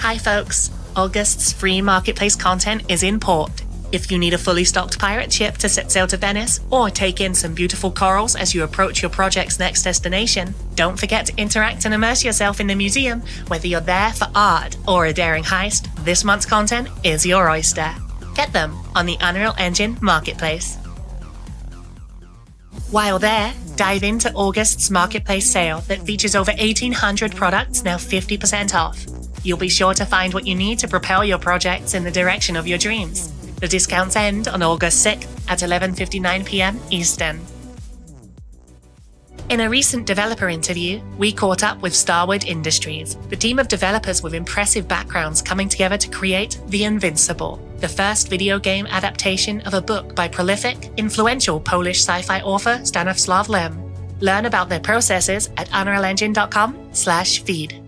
Hi folks, August's free marketplace content is in port. If you need a fully stocked pirate ship to set sail to Venice, or take in some beautiful corals as you approach your project's next destination, don't forget to interact and immerse yourself in the museum. Whether you're there for art or a daring heist, this month's content is your oyster. Get them on the Unreal Engine marketplace. While there, dive into August's marketplace sale that features over 1,800 products now 50% off. You'll be sure to find what you need to propel your projects in the direction of your dreams. The discounts end on August 6th at 11:59 p.m. Eastern. In a recent developer interview, we caught up with Starwood Industries, the team of developers with impressive backgrounds coming together to create The Invincible, the first video game adaptation of a book by prolific, influential Polish sci-fi author Stanislaw Lem. Learn about their processes at unrealengine.com/feed.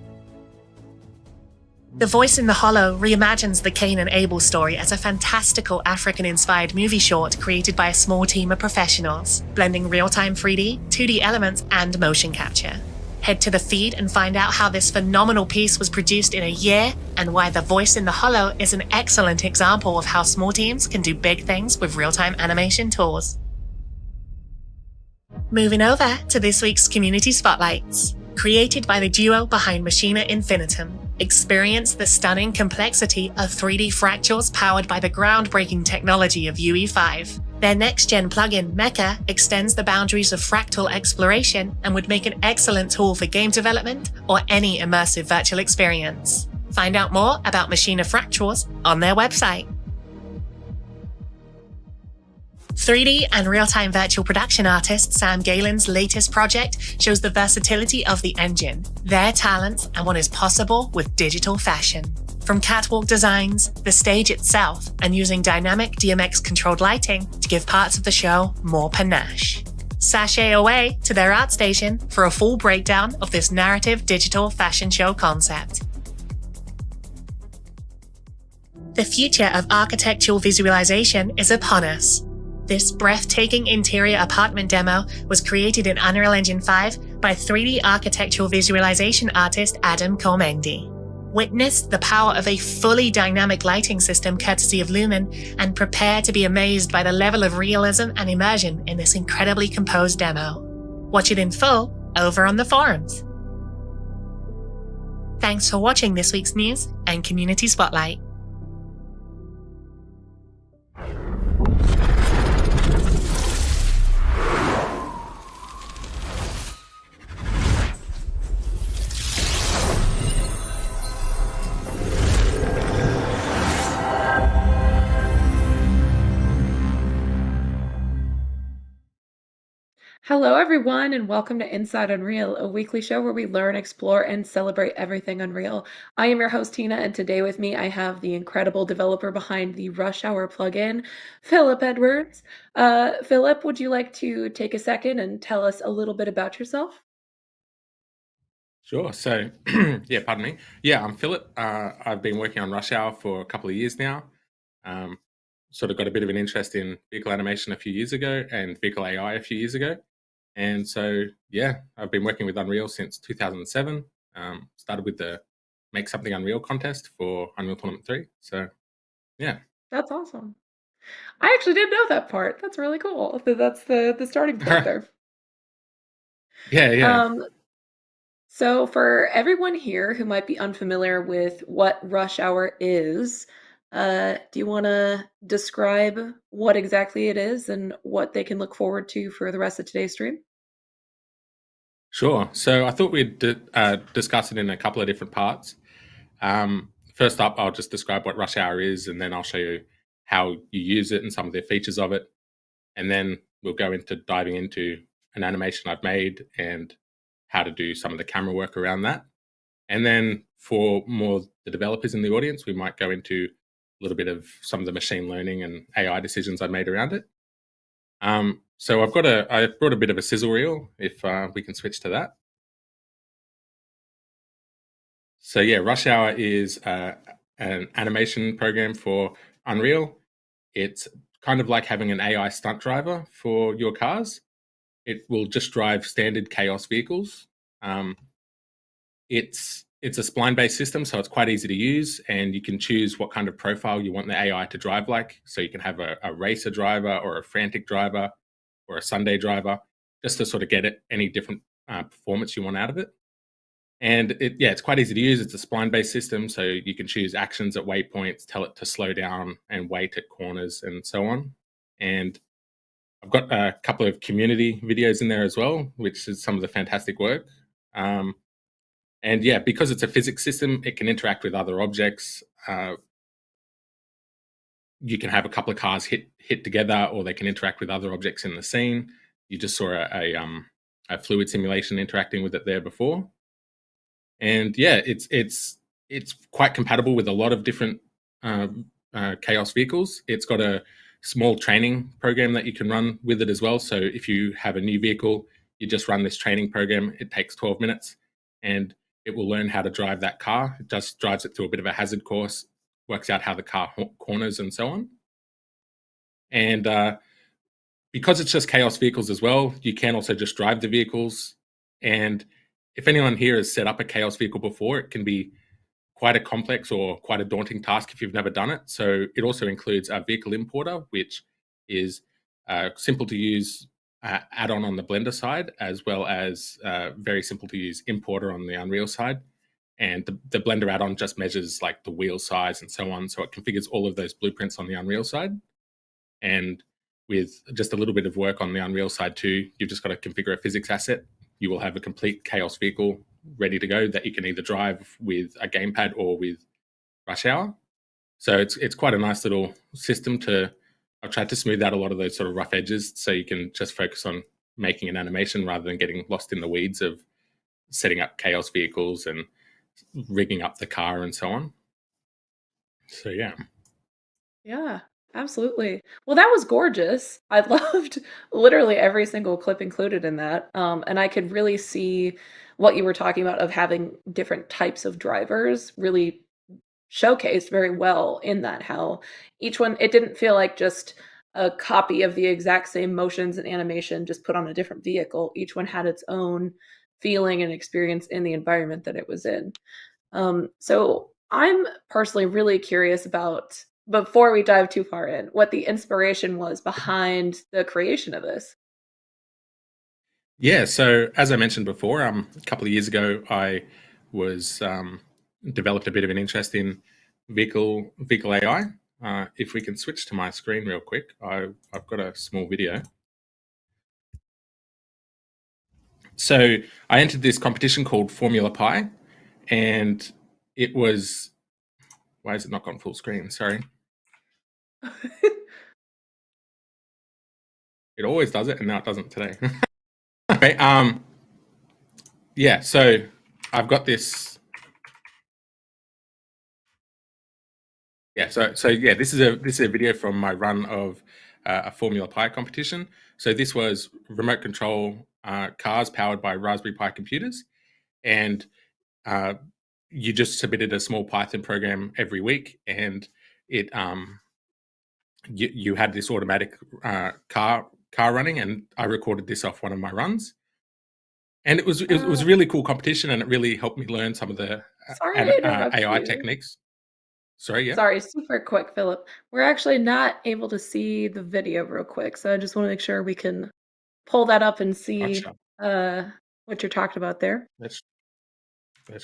The Voice in the Hollow reimagines the Cain and Abel story as a fantastical African-inspired movie short created by a small team of professionals, blending real-time 3D, 2D elements, and motion capture. Head to the feed and find out how this phenomenal piece was produced in a year and why The Voice in the Hollow is an excellent example of how small teams can do big things with real-time animation tools. Moving over to this week's Community Spotlights. Created by the duo behind Machina Infinitum, experience the stunning complexity of 3D fractals powered by the groundbreaking technology of UE5. Their next-gen plugin, Mecha, extends the boundaries of fractal exploration and would make an excellent tool for game development or any immersive virtual experience. Find out more about Machina Fractals on their website. 3D and real-time virtual production artist Sam Galen's latest project shows the versatility of the engine, their talents, and what is possible with digital fashion. From catwalk designs, the stage itself, and using dynamic DMX-controlled lighting to give parts of the show more panache. Sashay away to their art station for a full breakdown of this narrative digital fashion show concept. The future of architectural visualization is upon us. This breathtaking interior apartment demo was created in Unreal Engine 5 by 3D architectural visualization artist Adam Komendi. Witness the power of a fully dynamic lighting system courtesy of Lumen and prepare to be amazed by the level of realism and immersion in this incredibly composed demo. Watch it in full over on the forums. Thanks for watching this week's news and Community Spotlight. Hello, everyone, and welcome to Inside Unreal, a weekly show where we learn, explore, and celebrate everything Unreal. I am your host, Tina, and today with me I have the incredible developer behind the Rush Hour plugin, Philip Edwards. Philip, would you like to take a second and tell us a little bit about yourself? Sure. So, pardon me. Yeah, I'm Philip. I've been working on Rush Hour for a couple of years now. Um, sort of got a bit of an interest in vehicle animation a few years ago and vehicle AI a few years ago. And so, I've been working with Unreal since 2007. Started with the Make Something Unreal contest for Unreal Tournament 3. So, yeah. That's awesome. I actually didn't know that part. That's really cool. That's the starting point there. Yeah. So for everyone here who might be unfamiliar with what Rush Hour is, do you want to describe what exactly it is and what they can look forward to for the rest of today's stream? Sure. So I thought we'd discuss it in a couple of different parts. First up, I'll just describe what Rush Hour is, and then I'll show you how you use it and some of the features of it. And then we'll go into diving into an animation I've made and how to do some of the camera work around that. And then for more the developers in the audience, we might go into a little bit of some of the machine learning and AI decisions I made around it. So I brought a bit of a sizzle reel, if we can switch to that. So Rush Hour is an animation program for Unreal. It's kind of like having an AI stunt driver for your cars. It will just drive standard chaos vehicles. It's It's a spline-based system, so it's quite easy to use, and you can choose what kind of profile you want the AI to drive like. So you can have a racer driver or a frantic driver or a Sunday driver, just to sort of get any different performance you want out of it. And it's quite easy to use. It's a spline-based system, so you can choose actions at waypoints, tell it to slow down and wait at corners and so on. And I've got a couple of community videos in there as well, which is some of the fantastic work. And yeah, because it's a physics system, it can interact with other objects. You can have a couple of cars hit together, or they can interact with other objects in the scene. You just saw a fluid simulation interacting with it there before. And yeah, it's quite compatible with a lot of different chaos vehicles. It's got a small training program that you can run with it as well. So if you have a new vehicle, you just run this training program. It takes 12 minutes, and it will learn how to drive that car. It just drives it through a bit of a hazard course, works out how the car corners and so on. And because it's just chaos vehicles as well, you can also just drive the vehicles. And if anyone here has set up a chaos vehicle before, it can be quite a complex or quite a daunting task if you've never done it. So it also includes a vehicle importer, which is simple to use add-on on the Blender side, as well as very simple to use importer on the Unreal side. And the Blender add-on just measures like the wheel size and so on. So it configures all of those blueprints on the Unreal side. And with just a little bit of work on the Unreal side too, you've just got to configure a physics asset. You will have a complete chaos vehicle ready to go that you can either drive with a gamepad or with Rush Hour. So it's quite a nice little system I've tried to smooth out a lot of those sort of rough edges, so you can just focus on making an animation rather than getting lost in the weeds of setting up chaos vehicles and rigging up the car and so on. So yeah. Yeah, absolutely. Well, that was gorgeous. I loved literally every single clip included in that. And I could really see what you were talking about of having different types of drivers really showcased very well in that, how each one, it didn't feel like just a copy of the exact same motions and animation just put on a different vehicle. Each one had its own feeling and experience in the environment that it was in. So I'm personally really curious about, before we dive too far in, what the inspiration was behind the creation of this. Yeah, so as I mentioned before, a couple of years ago, I was developed a bit of an interest in vehicle AI. If we can switch to my screen real quick, I've got a small video. So I entered this competition called Formula Pi, and it was, why has it not gone full screen? Sorry. It always does it, and now it doesn't today. Okay. Yeah. So I've got this. Yeah. So yeah, this is a video from my run of a Formula Pi competition. So this was remote control cars powered by Raspberry Pi computers, and you just submitted a small Python program every week, and it you had this automatic car running, and I recorded this off one of my runs. And it was a really cool competition, and it really helped me learn some of the Sorry to interrupt AI you. techniques. Sorry, yeah. Sorry, super quick, Philip. We're actually not able to see the video real quick, so I just want to make sure we can pull that up and see Gotcha. what you're talking about there. Let's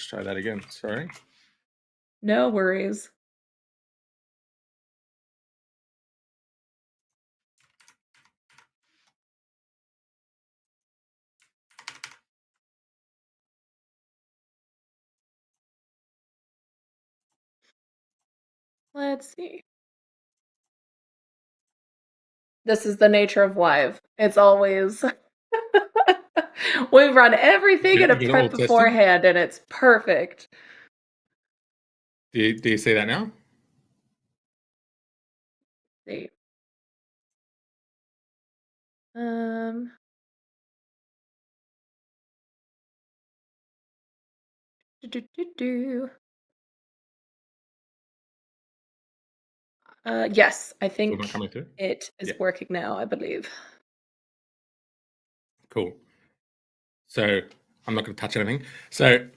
try that again. Sorry. No worries. Let's see. This is the nature of live. It's always we run everything in You a get it all prep tested. beforehand, and it's perfect. Do you see that now? See. Um. Do, do, do, do. Yes, I Still not think coming through? it is Yeah. working now, I believe. Cool. So I'm not going to touch anything. So,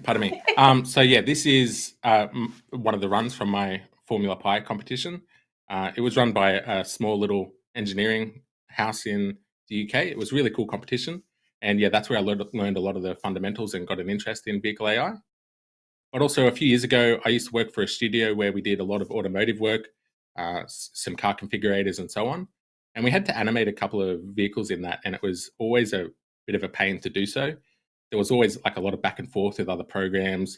pardon me. So yeah, this is one of the runs from my Formula Pi competition. It was run by a small little engineering house in the UK. It was a really cool competition. And yeah, that's where I learned a lot of the fundamentals and got an interest in vehicle AI. But also a few years ago, I used to work for a studio where we did a lot of automotive work, some car configurators and so on. And we had to animate a couple of vehicles in that. And it was always a bit of a pain to do so. There was always like a lot of back and forth with other programs,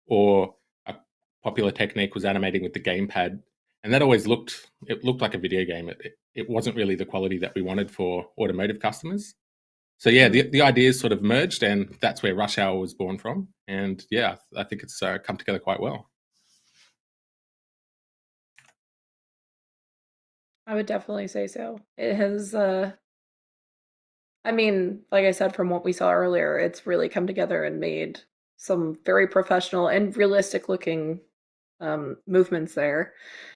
or a popular technique was animating with the gamepad. And that always looked like a video game. It wasn't really the quality that we wanted for automotive customers. So yeah, the ideas sort of merged, and that's where Rush Hour was born from. And yeah, I think it's come together quite well. I would definitely say so. It has, I mean, like I said, from what we saw earlier, it's really come together and made some very professional and realistic looking movements there.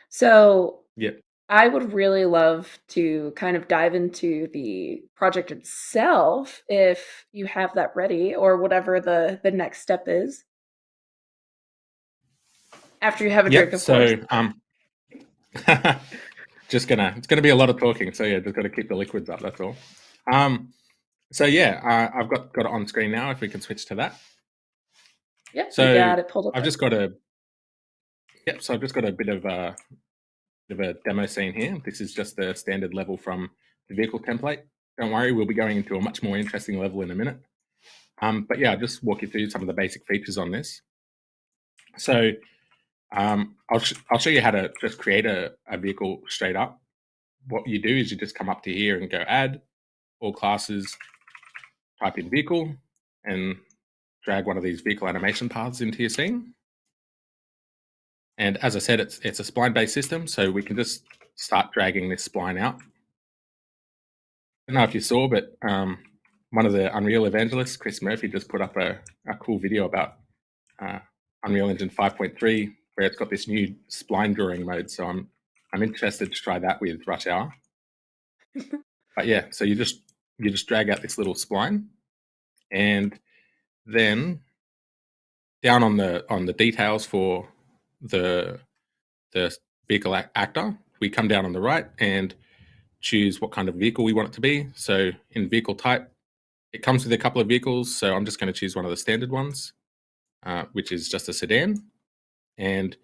So Yeah. I would really love to kind of dive into the project itself if you have that ready, or whatever the next step is. After you have a drink, of course. It's gonna be a lot of talking. So yeah, just got to keep the liquids up. That's all. So yeah, I've got it on screen now. If we can switch to that. Yep, So you got it pulled up. I've just got a bit of a demo scene here. This is just the standard level from the vehicle template. Don't worry, we'll be going into a much more interesting level in a minute. But yeah, I'll just walk you through some of the basic features on this. So I'll show you how to just create a vehicle straight up. What you do is you just come up to here and go add, all classes, type in vehicle, and drag one of these vehicle animation paths into your scene. And as I said, it's a spline-based system, so we can just start dragging this spline out. I don't know if you saw, but one of the Unreal evangelists, Chris Murphy, just put up a cool video about Unreal Engine 5.3, where it's got this new spline drawing mode. So I'm interested to try that with Rush Hour. But yeah, so you just drag out this little spline, and then down on the details for the vehicle actor, we come down on the right and choose what kind of vehicle we want it to be. So in vehicle type, it comes with a couple of vehicles. So I'm just going to choose one of the standard ones, which is just a sedan. And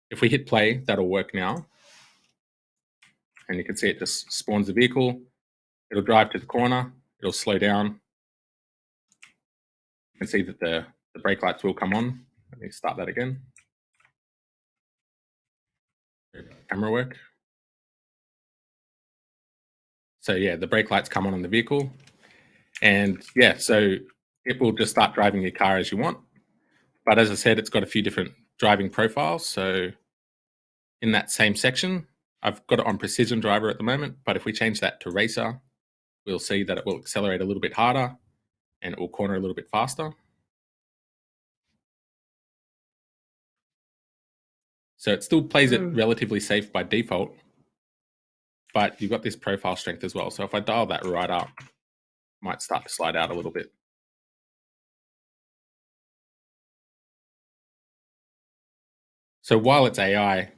if we hit play, that'll work now. And you can see it just spawns the vehicle. It'll drive to the corner. It'll slow down. You can see that the brake lights will come on. Let me start that again. Camera work. So yeah, the brake lights come on the vehicle. And yeah, so it will just start driving your car as you want. But as I said, it's got a few different driving profiles. So in that same section, I've got it on precision driver at the moment. But if we change that to racer, we'll see that it will accelerate a little bit harder and it will corner a little bit faster. So it still plays it relatively safe by default, but you've got this profile strength as well. So if I dial that right up, it might start to slide out a little bit. So while it's AI,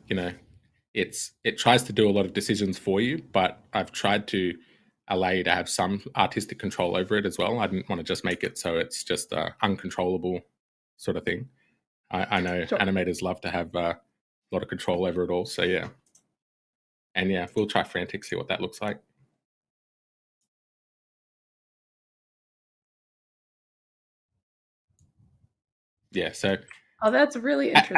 it tries to do a lot of decisions for you, but I've tried to allow you to have some artistic control over it as well. I didn't want to just make it so it's just uncontrollable sort of thing. I know sure. Animators love to have a lot of control over it all. So yeah. And yeah, we'll try frantic, see what that looks like. Yeah, so that's really interesting.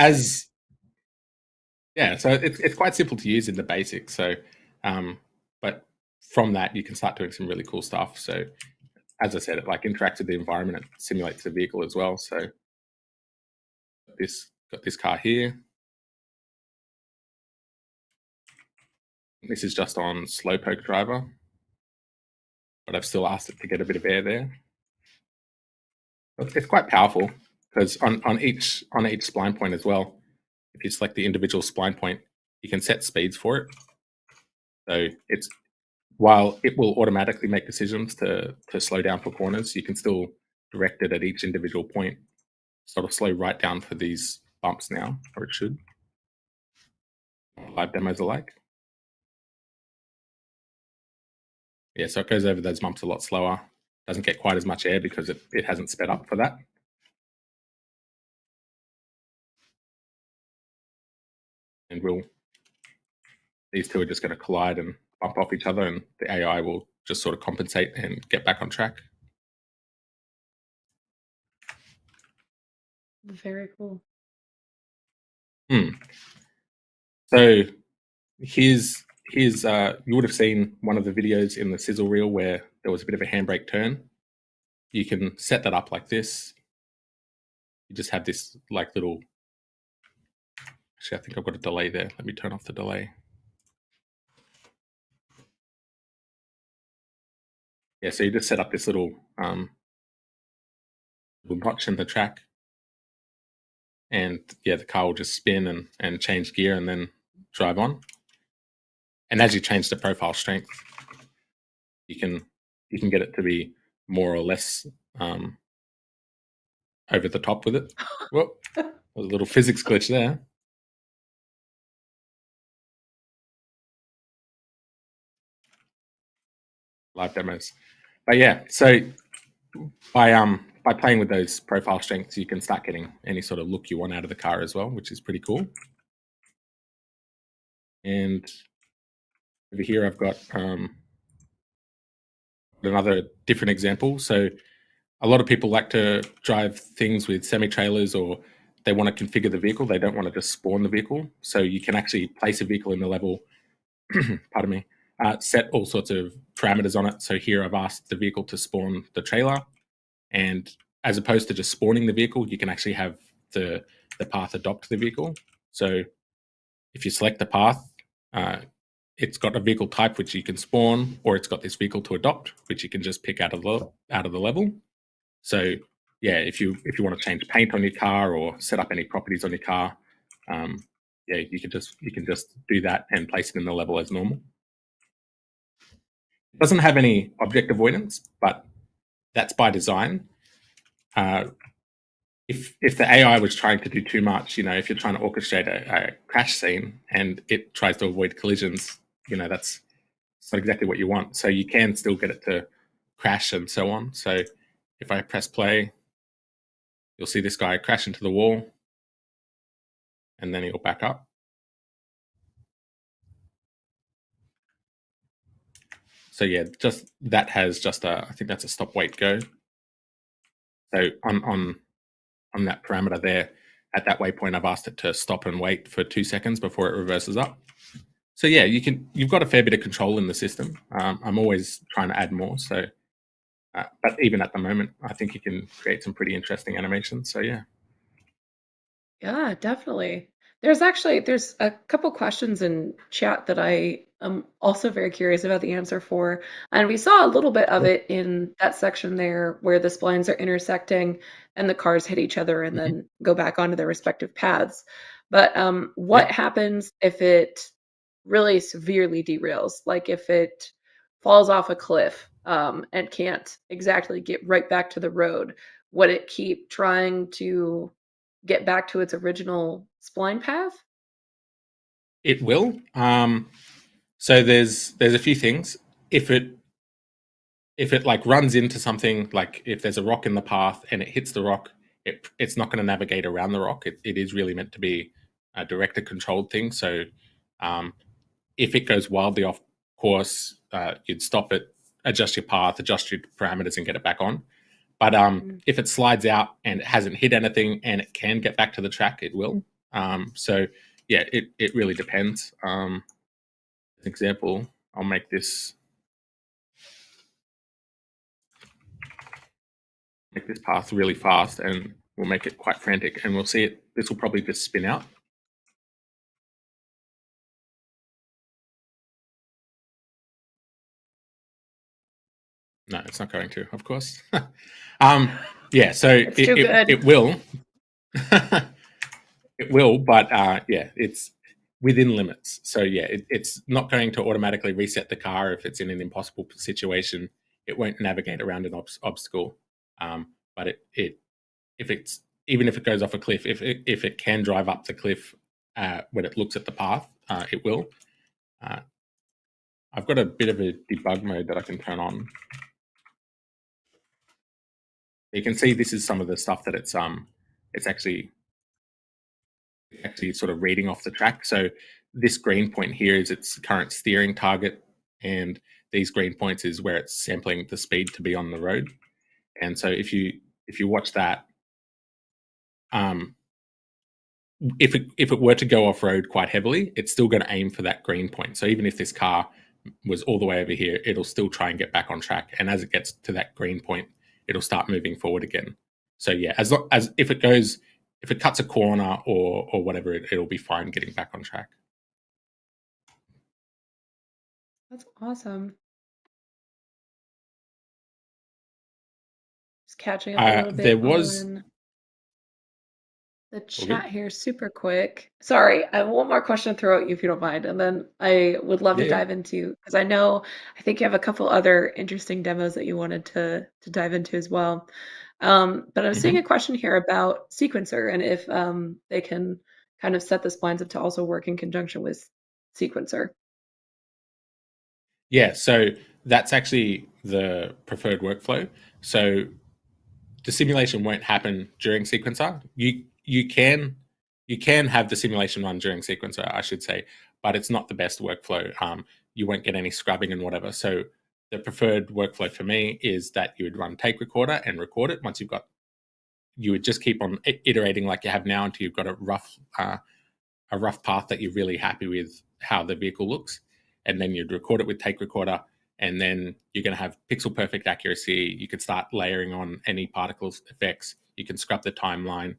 So it's quite simple to use in the basics. So but from that you can start doing some really cool stuff. So as I said, it like interacts with the environment, it simulates the vehicle as well. So got this car here. This is just on slowpoke driver, but I've still asked it to get a bit of air there. But it's quite powerful because on each spline point as well, if you select the individual spline point, you can set speeds for it. So while it will automatically make decisions to slow down for corners, you can still directed at each individual point. Sort of slow right down for these bumps now, or it should. Live demos alike. Yeah, so it goes over those bumps a lot slower. Doesn't get quite as much air because it hasn't sped up for that. And these two are just going to collide and bump off each other, and the AI will just sort of compensate and get back on track. Very cool. So here's you would have seen one of the videos in the sizzle reel where there was a bit of a handbrake turn. You can set that up like this. You just have this like little, actually I think I've got a delay there. Let me turn off the delay. Yeah, so you just set up this little notch in the track, and yeah, the car will just spin and change gear and then drive on. And as you change the profile strength, you can get it to be more or less over the top with it. Whoop, there's a little physics glitch there. Live demos. But yeah, so by playing with those profile strengths, you can start getting any sort of look you want out of the car as well, which is pretty cool. And over here, I've got another different example. So a lot of people like to drive things with semi-trailers, or they want to configure the vehicle. They don't want to just spawn the vehicle. So you can actually place a vehicle in the level, pardon me, set all sorts of parameters on it. So here I've asked the vehicle to spawn the trailer. And as opposed to just spawning the vehicle, you can actually have the path adopt the vehicle. So if you select the path, it's got a vehicle type which you can spawn, or it's got this vehicle to adopt, which you can just pick out of the level. So yeah, if you want to change paint on your car or set up any properties on your car, yeah, you can just do that and place it in the level as normal. It doesn't have any object avoidance, but that's by design. If the AI was trying to do too much, if you're trying to orchestrate a crash scene and it tries to avoid collisions, that's not exactly what you want. So you can still get it to crash and so on. So if I press play, you'll see this guy crash into the wall, and then he'll back up. So yeah, just that has just I think that's a stop, wait, go. So on that parameter there, at that waypoint, I've asked it to stop and wait for 2 seconds before it reverses up. So yeah, you've got a fair bit of control in the system. I'm always trying to add more. So, but even at the moment, I think you can create some pretty interesting animations. So yeah. Yeah, definitely. There's a couple questions in chat that I am also very curious about the answer for. And we saw a little bit of it in that section there where the splines are intersecting and the cars hit each other and then go back onto their respective paths. But what happens if it really severely derails? Like if it falls off a cliff and can't exactly get right back to the road, would it keep trying to get back to its original spline path? It will. So there's a few things. If it like runs into something, like if there's a rock in the path and it hits the rock, it's not going to navigate around the rock. It is really meant to be a directed controlled thing. So if it goes wildly off course, you'd stop it, adjust your path, adjust your parameters, and get it back on. But if it slides out and it hasn't hit anything and it can get back to the track, it will. So yeah, it really depends. An example, I'll make this path really fast, and we'll make it quite frantic, and we'll see it. This will probably just spin out. No, it's not going to, of course. Yeah, so it will. It will, but yeah, it's within limits. So yeah, it's not going to automatically reset the car if it's in an impossible situation. It won't navigate around an obstacle. but even if it goes off a cliff, if it can drive up the cliff when it looks at the path, it will. I've got a bit of a debug mode that I can turn on. You can see this is some of the stuff that it's actually sort of reading off the track. So this green point here is its current steering target, and these green points is where it's sampling the speed to be on the road. And so if you watch that, if it were to go off road quite heavily, it's still going to aim for that green point. So even if this car was all the way over here, it'll still try and get back on track. And as it gets to that green point, it'll start moving forward again. So yeah, as if it cuts a corner or whatever, it'll be fine getting back on track. That's awesome. Just catching up a little bit There was on the chat here super quick. Sorry, I have one more question to throw at you if you don't mind, and then I would love to dive into, because I think you have a couple other interesting demos that you wanted to dive into as well. But I'm seeing a question here about sequencer and if they can kind of set the splines up to also work in conjunction with sequencer. Yeah, so that's actually the preferred workflow. So the simulation won't happen during sequencer. You can have the simulation run during sequencer, I should say, but it's not the best workflow. You won't get any scrubbing and whatever. So the preferred workflow for me is that you would run take recorder and record it. Once you would just keep on iterating like you have now until you've got a rough path that you're really happy with how the vehicle looks. And then you'd record it with take recorder, and then you're going to have pixel perfect accuracy. You could start layering on any particles effects. You can scrub the timeline.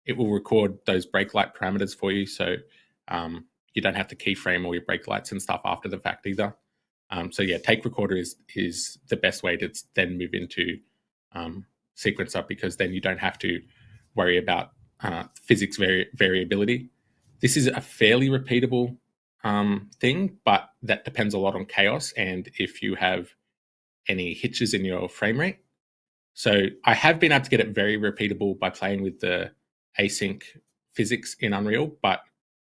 It will record those brake light parameters for you, so you don't have to keyframe all your brake lights and stuff after the fact either. So yeah, take recorder is the best way to then move into sequencer, because then you don't have to worry about physics variability. This is a fairly repeatable thing, but that depends a lot on chaos and if you have any hitches in your frame rate. So I have been able to get it very repeatable by playing with the async physics in Unreal, but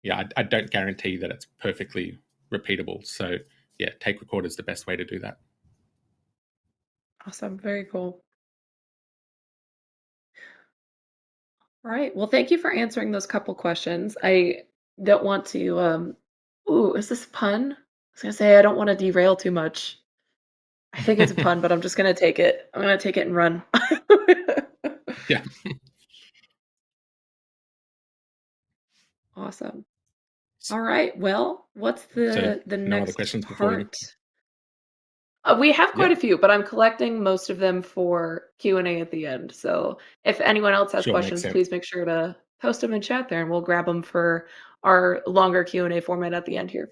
yeah, I don't guarantee that it's perfectly repeatable. So yeah, take recorder is the best way to do that. Awesome. Very cool. All right. Well, thank you for answering those couple questions. I don't want to ooh, is this a pun? I was gonna say I don't want to derail too much. I think it's a pun, but I'm just gonna take it. I'm gonna take it and run. Yeah. Awesome. All right. Well, what's the no other next questions before we... part? We have quite Yeah. a few, but I'm collecting most of them for Q&A at the end. So if anyone else has Sure, makes questions, sense. please make sure to post them in chat there, and we'll grab them for our longer Q&A format at the end here.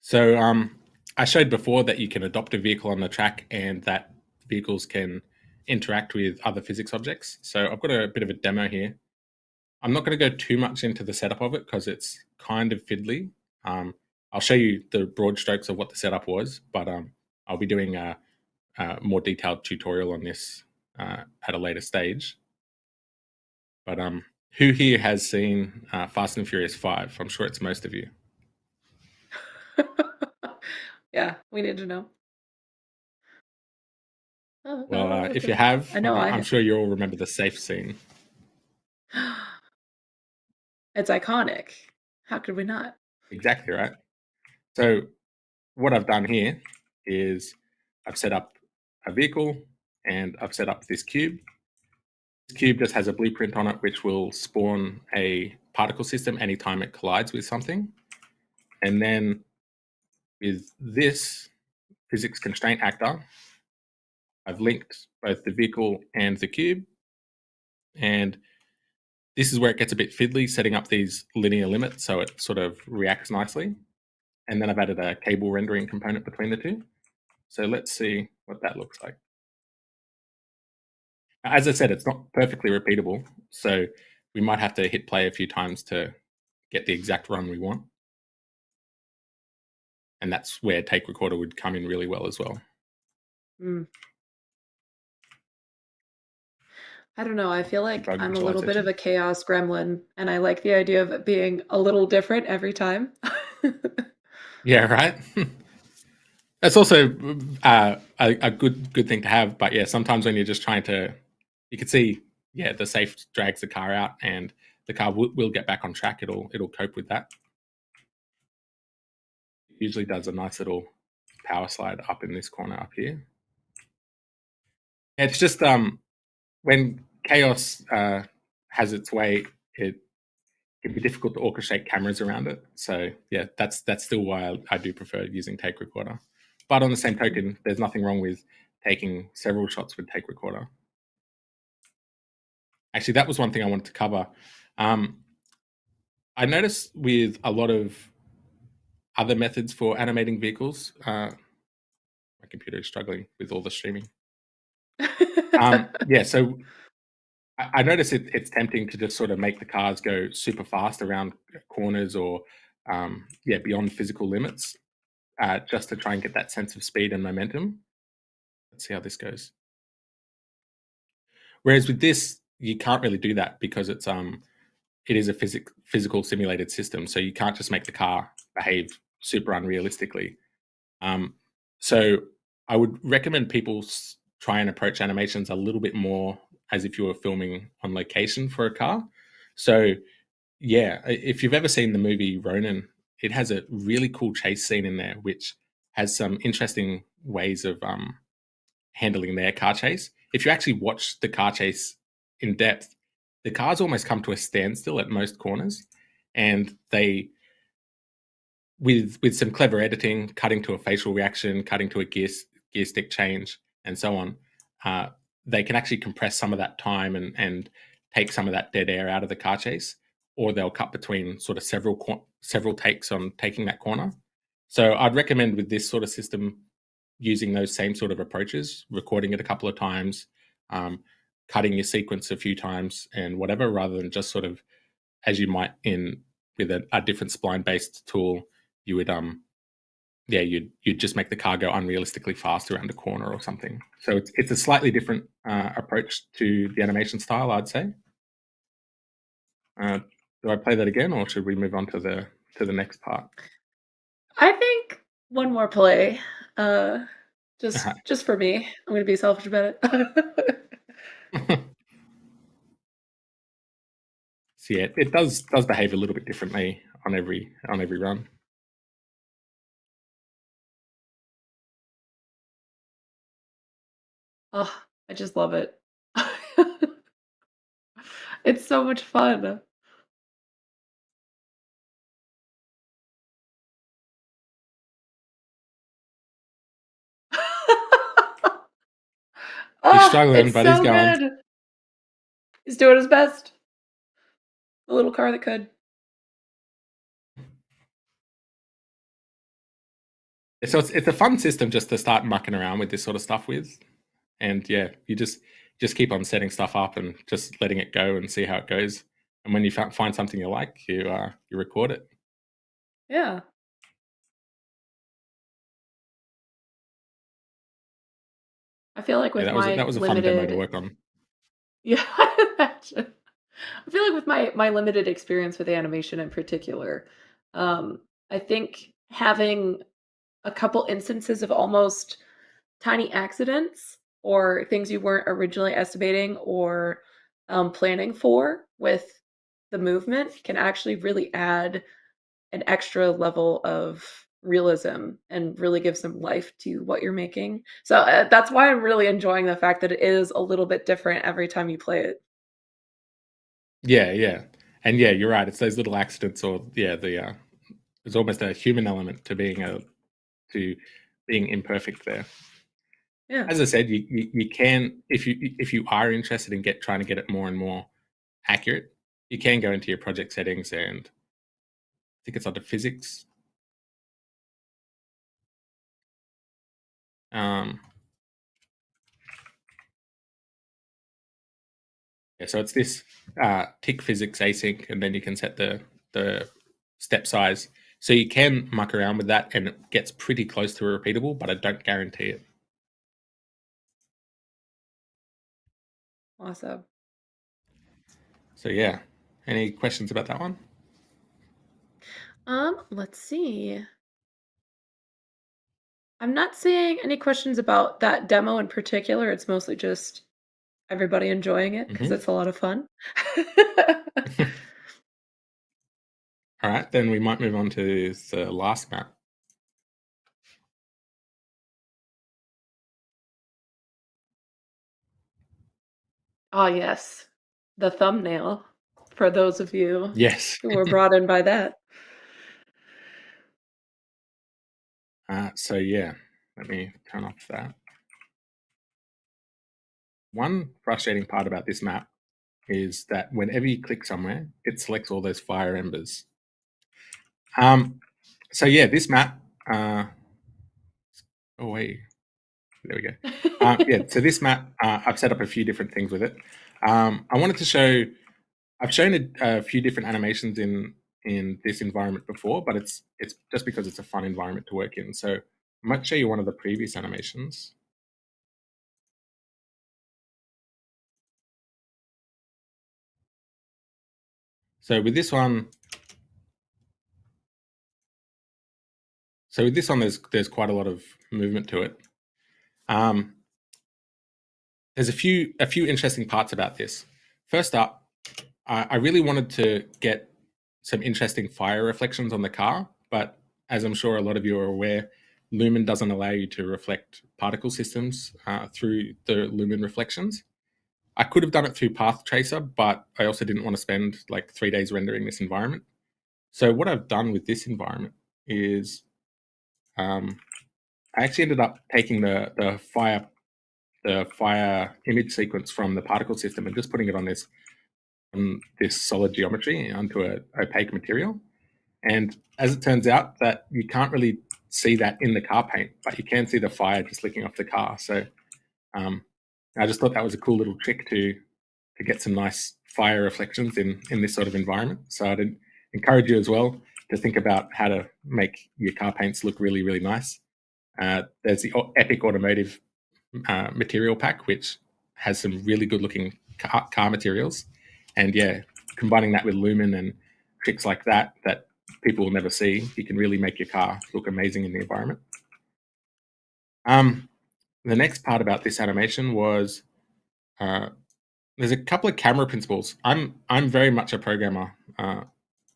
So I showed before that you can adopt a vehicle on the track and that vehicles can interact with other physics objects. So I've got a bit of a demo here. I'm not going to go too much into the setup of it because it's kind of fiddly. I'll show you the broad strokes of what the setup was, but I'll be doing a more detailed tutorial on this at a later stage. But who here has seen Fast and Furious 5? I'm sure it's most of you. Yeah, we need to know. Well, if you have, I know I'm sure you all remember the safe scene. It's iconic. How could we not? Exactly right. So what I've done here is I've set up a vehicle and I've set up this cube. This cube just has a blueprint on it which will spawn a particle system anytime it collides with something. And then with this physics constraint actor, I've linked both the vehicle and the cube. And this is where it gets a bit fiddly, setting up these linear limits so it sort of reacts nicely. And then I've added a cable rendering component between the two. So let's see what that looks like. As I said, it's not perfectly repeatable, so we might have to hit play a few times to get the exact run we want. And that's where take recorder would come in really well as well. Mm. I don't know. I feel like debug I'm a little bit of visualization. a chaos gremlin, and I like the idea of it being a little different every time. Yeah, right. That's also a good thing to have. But yeah, sometimes when you're just trying to, you can see, yeah, the safe drags the car out, and the car will get back on track. It'll cope with that. It usually does a nice little power slide up in this corner up here. It's just when chaos has its way, it can be difficult to orchestrate cameras around it. So yeah, that's still why I do prefer using take recorder. But on the same token, there's nothing wrong with taking several shots with take recorder. Actually, that was one thing I wanted to cover. I noticed with a lot of other methods for animating vehicles, my computer is struggling with all the streaming. Yeah, so I notice it's tempting to just sort of make the cars go super fast around corners or beyond physical limits, just to try and get that sense of speed and momentum. Let's see how this goes. Whereas with this, you can't really do that because it is a physical simulated system, so you can't just make the car behave super unrealistically. So I would recommend people try and approach animations a little bit more as if you were filming on location for a car. So yeah, if you've ever seen the movie Ronin, it has a really cool chase scene in there, which has some interesting ways of handling their car chase. If you actually watch the car chase in depth, the cars almost come to a standstill at most corners, and they, with some clever editing, cutting to a facial reaction, cutting to a gear stick change, and so on, they can actually compress some of that time and take some of that dead air out of the car chase, or they'll cut between sort of several takes on taking that corner. So I'd recommend with this sort of system using those same sort of approaches, recording it a couple of times, cutting your sequence a few times, and whatever, rather than just sort of as you might in with a different spline based tool, you would you'd just make the car go unrealistically fast around a corner or something. So it's a slightly different approach to the animation style, I'd say. Do I play that again, or should we move on to the next part? I think one more play, just for me. I'm gonna be selfish about it. So yeah, it does behave a little bit differently on every run. Oh, I just love it. It's so much fun. He's Oh, struggling, it's but he's so going. good. He's doing his best. The little car that could. So it's a fun system just to start mucking around with this sort of stuff with, and yeah, you just keep on setting stuff up and just letting it go and see how it goes. And when you find something you like, you record it. Yeah. I feel like Yeah, with that my was a fun demo to limited work on. yeah, I imagine. I feel like with my limited experience with animation in particular, I think having a couple instances of almost tiny accidents or things you weren't originally estimating or planning for with the movement can actually really add an extra level of realism and really give some life to what you're making. So that's why I'm really enjoying the fact that it is a little bit different every time you play it. Yeah, yeah, and yeah, you're right. It's those little accidents, or yeah, there's almost a human element to to being imperfect there. Yeah. As I said, you can, if you are interested in trying to get it more and more accurate, you can go into your project settings, and I think it's under physics. Um, yeah, so it's this tick physics async, and then you can set the step size. So you can muck around with that, and it gets pretty close to a repeatable, but I don't guarantee it. Awesome. So yeah, any questions about that one? Let's see. I'm not seeing any questions about that demo in particular. It's mostly just everybody enjoying it because Mm-hmm. it's a lot of fun. All right, then we might move on to the last map. Ah, yes. The thumbnail for those of you Yes. who were brought in by that. So yeah, let me turn off that. One frustrating part about this map is that whenever you click somewhere, it selects all those fire embers. So yeah, this map. Oh wait, there we go. Yeah, so this map, I've set up a few different things with it. I wanted to show. I've shown a few different animations in this environment before, but it's just because it's a fun environment to work in. So I might show you one of the previous animations. So with this one, there's quite a lot of movement to it. There's a few interesting parts about this. First up, I really wanted to get some interesting fire reflections on the car, but as I'm sure a lot of you are aware, Lumen doesn't allow you to reflect particle systems through the Lumen reflections. I could have done it through Path Tracer, but I also didn't want to spend like 3 days rendering this environment. So what I've done with this environment is I actually ended up taking the fire image sequence from the particle system and just putting it on this solid geometry onto an opaque material. And as it turns out, that you can't really see that in the car paint, but you can see the fire just licking off the car. So I just thought that was a cool little trick to get some nice fire reflections in this sort of environment. So I'd encourage you as well to think about how to make your car paints look really, really nice. There's the Epic Automotive material pack, which has some really good looking car materials. And yeah, combining that with Lumen and tricks like that people will never see, you can really make your car look amazing in the environment. The next part about this animation was there's a couple of camera principles. I'm very much a programmer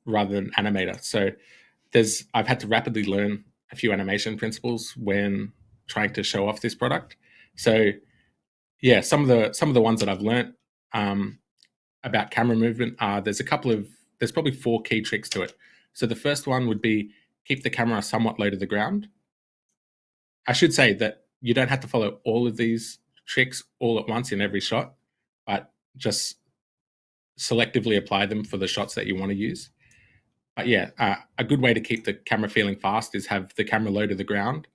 rather than animator, so I've had to rapidly learn a few animation principles when trying to show off this product. So yeah, some of the ones that I've learned about camera movement are there's probably 4 key tricks to it. So the first one would be keep the camera somewhat low to the ground. I should say that you don't have to follow all of these tricks all at once in every shot, but just selectively apply them for the shots that you want to use. But yeah, a good way to keep the camera feeling fast is have the camera low to the ground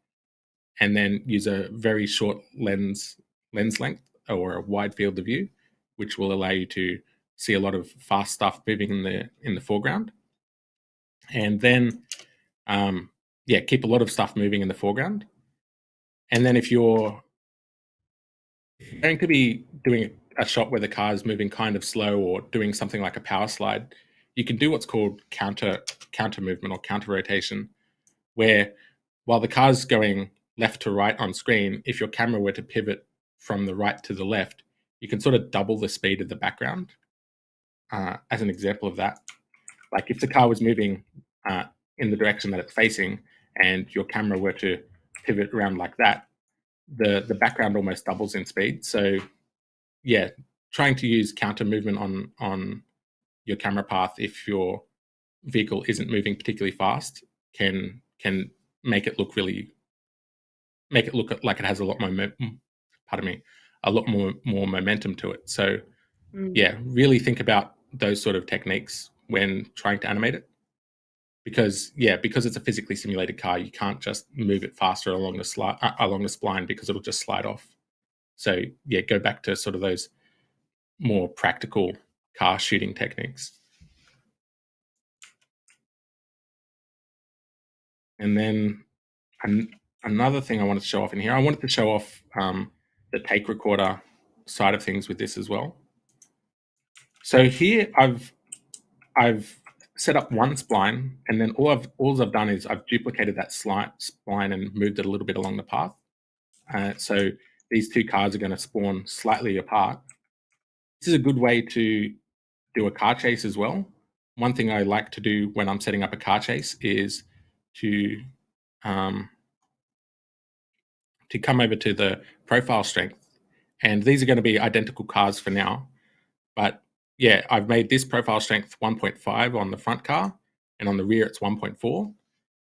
and then use a very short lens length or a wide field of view, which will allow you to see a lot of fast stuff moving in the foreground. And then keep a lot of stuff moving in the foreground. And then if you're going to be doing a shot where the car is moving kind of slow or doing something like a power slide, you can do what's called counter movement or counter rotation, where while the car's going left to right on screen, if your camera were to pivot from the right to the left, you can sort of double the speed of the background. As an example of that, like if the car was moving in the direction that it's facing and your camera were to pivot around like that, the background almost doubles in speed. So yeah, trying to use counter movement on your camera path if your vehicle isn't moving particularly fast can make it look like it has a lot more a lot more momentum to it. So yeah, really think about those sort of techniques when trying to animate it, because it's a physically simulated car, you can't just move it faster along the spline because it'll just slide off. So yeah, go back to sort of those more practical car shooting techniques. And then another thing I wanted to show off in here, I wanted to show off the take recorder side of things with this as well. So here I've set up one spline, and then all I've done is I've duplicated that spline and moved it a little bit along the path. So these two cars are going to spawn slightly apart. This is a good way to do a car chase as well. One thing I like to do when I'm setting up a car chase is to come over to the profile strength. And these are going to be identical cars for now. But yeah, I've made this profile strength 1.5 on the front car, and on the rear it's 1.4.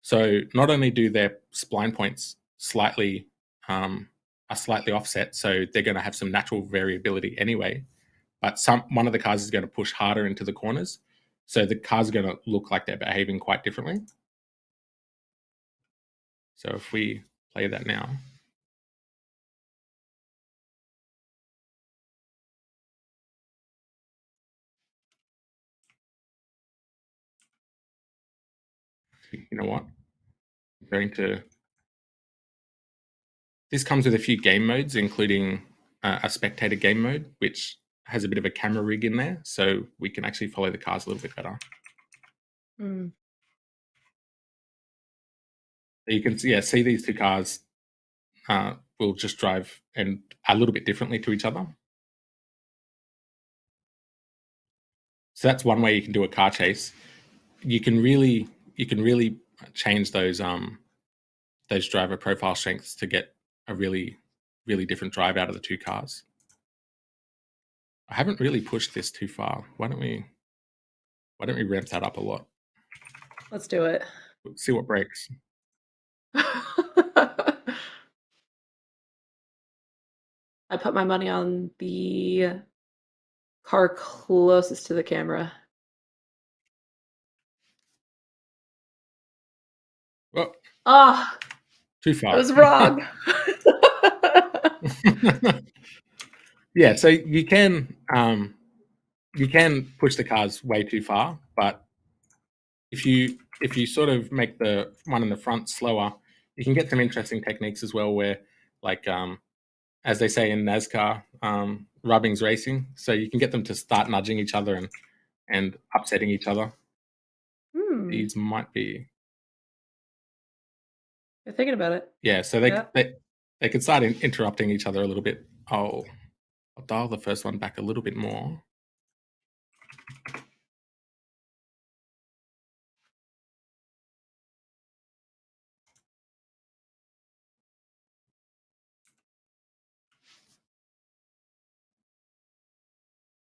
So not only do their spline points are slightly offset, so they're going to have some natural variability anyway, but one of the cars is going to push harder into the corners. So the cars are going to look like they're behaving quite differently. So if we play that now. You know what? I'm going to... This comes with a few game modes, including a spectator game mode, which has a bit of a camera rig in there, so we can actually follow the cars a little bit better. Mm. So you can see these two cars will just drive and a little bit differently to each other. So that's one way you can do a car chase. You can really change those driver profile strengths to get a really different drive out of the two cars. I haven't really pushed this too far. Why don't we ramp that up a lot? Let's do it. Let's see what breaks. I put my money on the car closest to the camera. Well, too far. I was wrong. Yeah, so you can push the cars way too far, but if you sort of make the one in the front slower, you can get some interesting techniques as well, where, like, as they say in NASCAR, rubbing's racing. So you can get them to start nudging each other and upsetting each other. These might be... You're thinking about it. Yeah, so they could start interrupting each other a little bit. I'll dial the first one back a little bit more.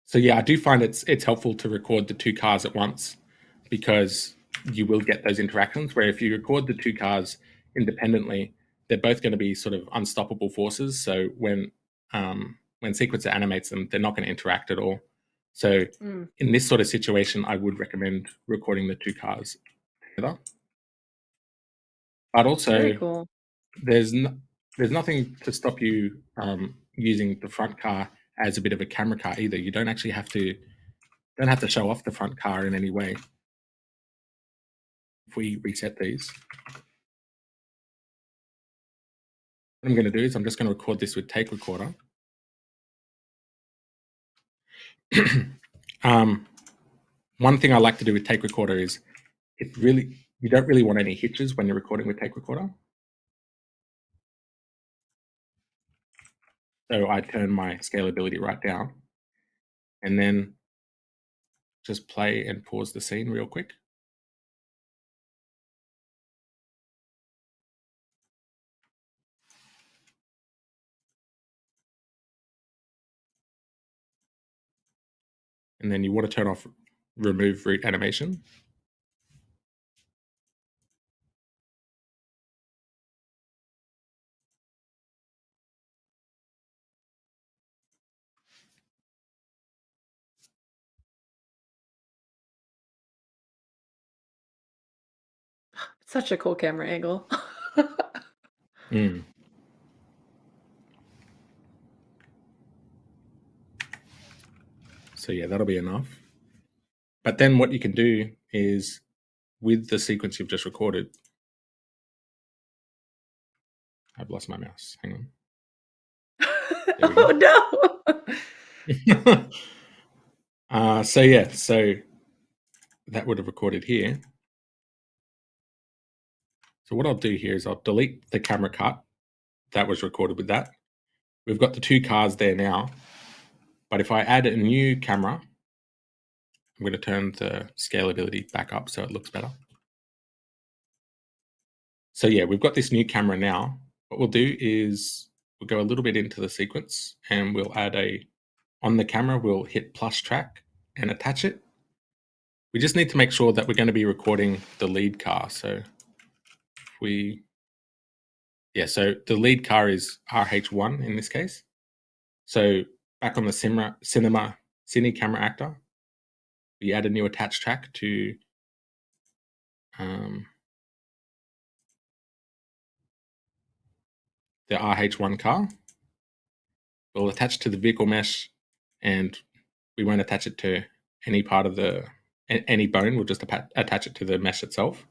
So yeah, I do find it's helpful to record the two cars at once, because you will get those interactions where if you record the two cars independently, they're both going to be sort of unstoppable forces. So when Sequencer animates them, they're not going to interact at all. So in this sort of situation, I would recommend recording the two cars together. But also, very cool. There's nothing to stop you using the front car as a bit of a camera car either. You don't actually have to show off the front car in any way. If we reset these, what I'm going to do is I'm just going to record this with Take Recorder. One thing I like to do with Take Recorder is you don't really want any hitches when you're recording with Take Recorder. So I turn my scalability right down, and then just play and pause the scene real quick. And then you want to turn off remove root animation. Such a cool camera angle. So yeah, that'll be enough. But then what you can do is, with the sequence you've just recorded... I've lost my mouse. Hang on. There we go. Oh no. So that would have recorded here. So what I'll do here is I'll delete the camera cut that was recorded with that. We've got the two cars there now, but if I add a new camera, I'm going to turn the scalability back up so it looks better. So yeah, we've got this new camera now. What we'll do is we'll go a little bit into the sequence and we'll add on the camera, we'll hit plus track and attach it. We just need to make sure that we're going to be recording the lead car. So so the lead car is RH1 in this case. So back on the Cine camera actor, we add a new attach track to the RH1 car. We'll attach to the vehicle mesh, and we won't attach it to any part of any bone. We'll just attach it to the mesh itself.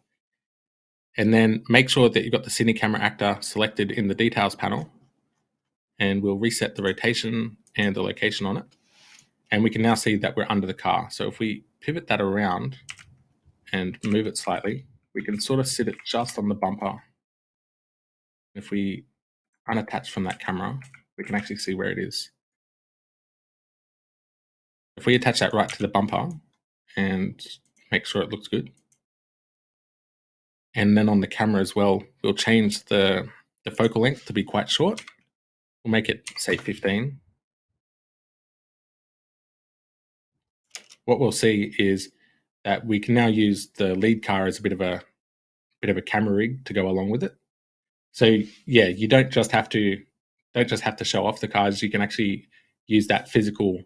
And then make sure that you've got the Cine camera actor selected in the details panel, and we'll reset the rotation and the location on it. And we can now see that we're under the car. So if we pivot that around and move it slightly, we can sort of sit it just on the bumper. If we unattach from that camera, we can actually see where it is. If we attach that right to the bumper and make sure it looks good, and then on the camera as well, we'll change the focal length to be quite short. We'll make it, say, 15. What we'll see is that we can now use the lead car as a bit of a camera rig to go along with it. So yeah, you don't just have to show off the cars. You can actually use that physical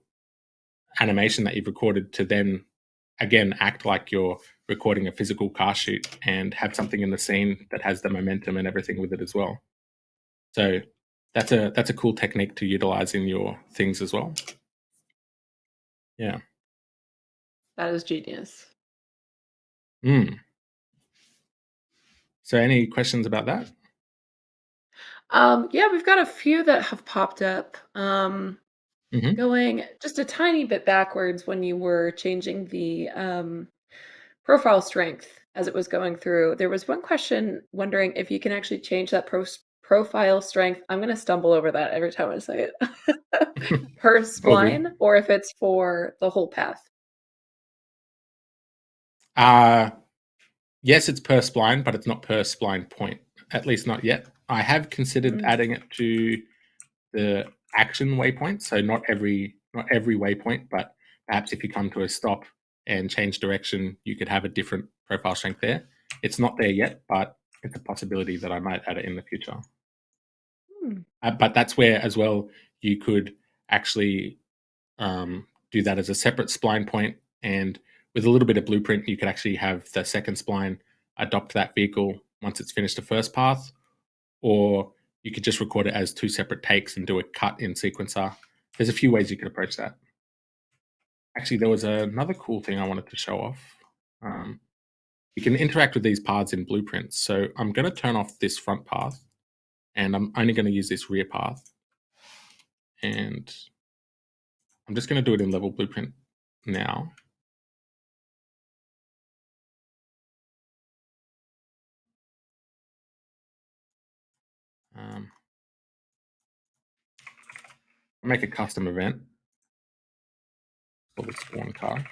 animation that you've recorded to then again act like you're recording a physical car shoot and have something in the scene that has the momentum and everything with it as well. So that's a cool technique to utilize in your things as well. Yeah. That is genius. So any questions about that? Yeah, we've got a few that have popped up. Mm-hmm. Going just a tiny bit backwards when you were changing the profile strength as it was going through. There was one question wondering if you can actually change that profile strength. I'm going to stumble over that every time I say it. Per spline, or if it's for the whole path. Yes, it's per spline, but it's not per spline point, at least not yet. I have considered adding it to the action waypoint, so not every waypoint, but perhaps if you come to a stop and change direction, you could have a different profile strength there. It's not there yet, but it's a possibility that I might add it in the future. But that's where as well you could actually do that as a separate spline point, and with a little bit of blueprint, you could actually have the second spline adopt that vehicle once it's finished the first path, or you could just record it as two separate takes and do a cut in sequencer. There's a few ways you could approach that. Actually, there was another cool thing I wanted to show off. You can interact with these paths in blueprints. So I'm going to turn off this front path, and I'm only going to use this rear path. And I'm just going to do it in level blueprint now. Make a custom event for the spawn car.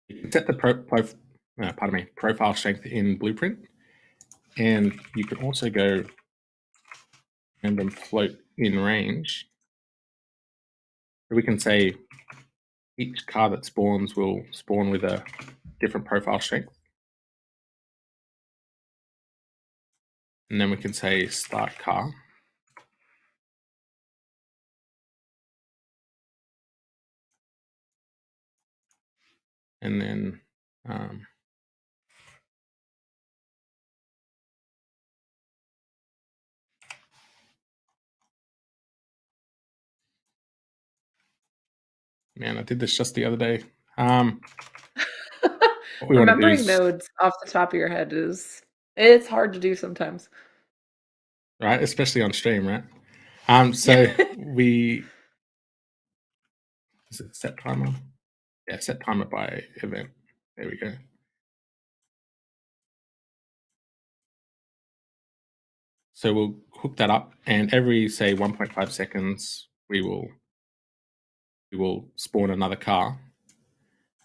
You can set the profile strength in blueprint, and you can also go random float in range. So we can say each car that spawns will spawn with a different profile strength. And then we can say start car. And then Man, I did this just the other day. What we want to do Remembering is, nodes off the top of your head it's hard to do sometimes. right, especially on stream, right? So we is it set timer? Yeah, set timer by event. There we go. So we'll hook that up, and every say 1.5 seconds, we will spawn another car.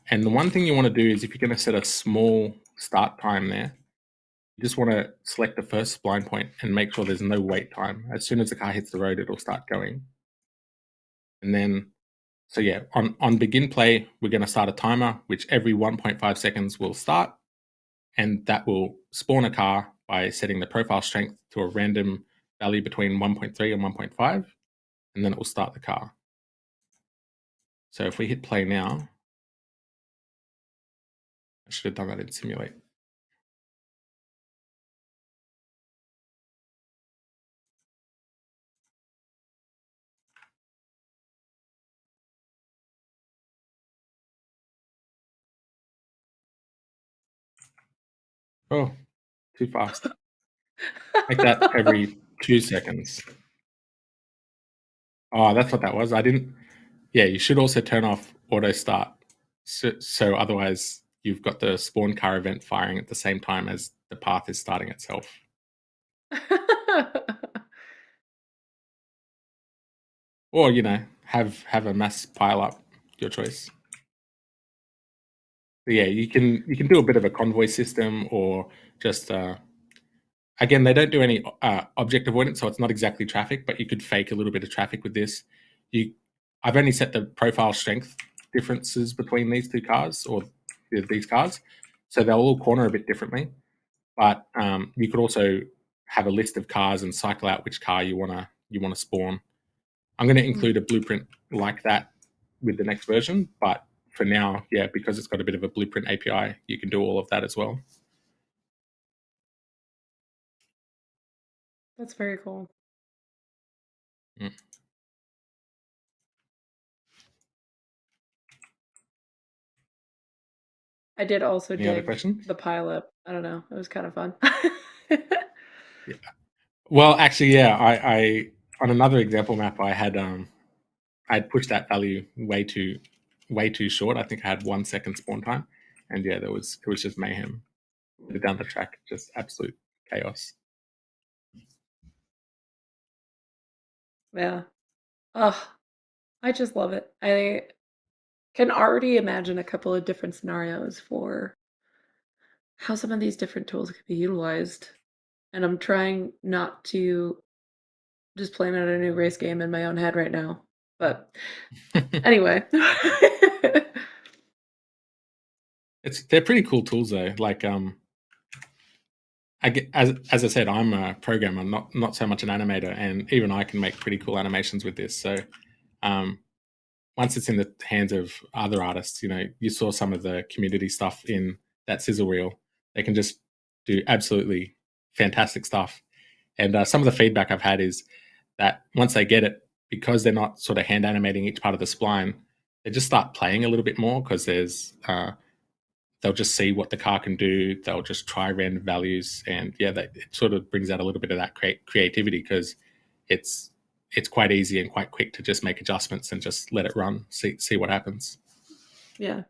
And the one thing you want to do is, if you're going to set a small start time there, you just want to select the first spline point and make sure there's no wait time. As soon as the car hits the road, it'll start going. And then, so yeah, on begin play, we're going to start a timer, which every 1.5 seconds will start, and that will spawn a car by setting the profile strength to a random value between 1.3 and 1.5, and then it will start the car. So if we hit play now, I should have done that in simulate. Oh, too fast. Make that every 2 seconds. Oh, that's what that was. I didn't. Yeah, you should also turn off auto start. So otherwise, you've got the spawn car event firing at the same time as the path is starting itself. Or, have a mass pile up, your choice. But yeah, you can do a bit of a convoy system, or just again, they don't do any object avoidance, so it's not exactly traffic, but you could fake a little bit of traffic with this. I've only set the profile strength differences between these two cars, or these cars, so they'll all corner a bit differently. But you could also have a list of cars and cycle out which car you wanna spawn. I'm going to include a blueprint like that with the next version, but for now, yeah, because it's got a bit of a blueprint API, you can do all of that as well. That's very cool. Mm. I did also Any other dig questions? the pile up. I don't know. It was kind of fun. Yeah. Well, actually, yeah, I on another example map, I'd pushed that value way too short. I think I had 1 second spawn time, and yeah, it was just mayhem down the track, just absolute chaos. Yeah. Oh, I just love it. I can already imagine a couple of different scenarios for how some of these different tools could be utilized. And I'm trying not to just plan out a new race game in my own head right now. But anyway. They're pretty cool tools though. Like as I said, I'm a programmer, not so much an animator, and even I can make pretty cool animations with this. So once it's in the hands of other artists, you saw some of the community stuff in that sizzle reel. They can just do absolutely fantastic stuff. And some of the feedback I've had is that once they get it, because they're not sort of hand animating each part of the spline, they just start playing a little bit more, because they'll just see what the car can do. They'll just try random values, and yeah, it sort of brings out a little bit of that creativity, because it's quite easy and quite quick to just make adjustments and just let it run, see what happens. Yeah.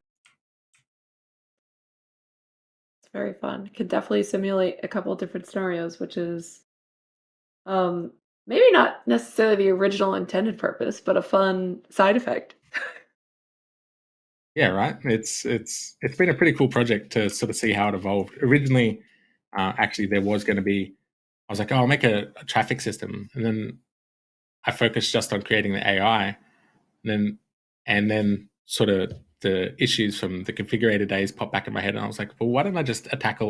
It's very fun. Could definitely simulate a couple of different scenarios, which is maybe not necessarily the original intended purpose, but a fun side effect. Yeah, right. It's been a pretty cool project to sort of see how it evolved. Originally, actually, there was going to be. I was like, oh, I'll make a traffic system, and then I focused just on creating the AI, and then sort of the issues from the configurator days popped back in my head, and I was like, well, why don't I just attack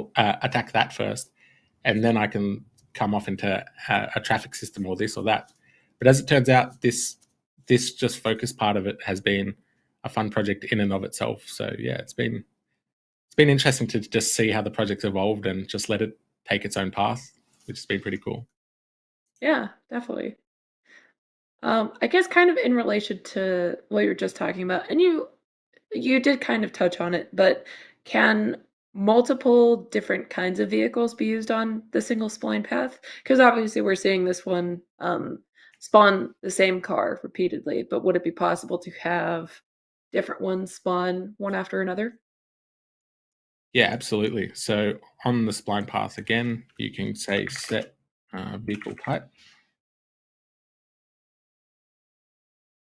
that first, and then I can come off into a traffic system, or this or that. But as it turns out, this just focus part of it has been a fun project in and of itself. So yeah, it's been interesting to just see how the project's evolved and just let it take its own path, which has been pretty cool. Yeah, definitely. I guess kind of in relation to what you were just talking about, and you did kind of touch on it, but can multiple different kinds of vehicles be used on the single spline path? Because obviously we're seeing this one spawn the same car repeatedly, but would it be possible to have different ones spawn one after another? Yeah, absolutely. So on the spline path again, you can say set vehicle type.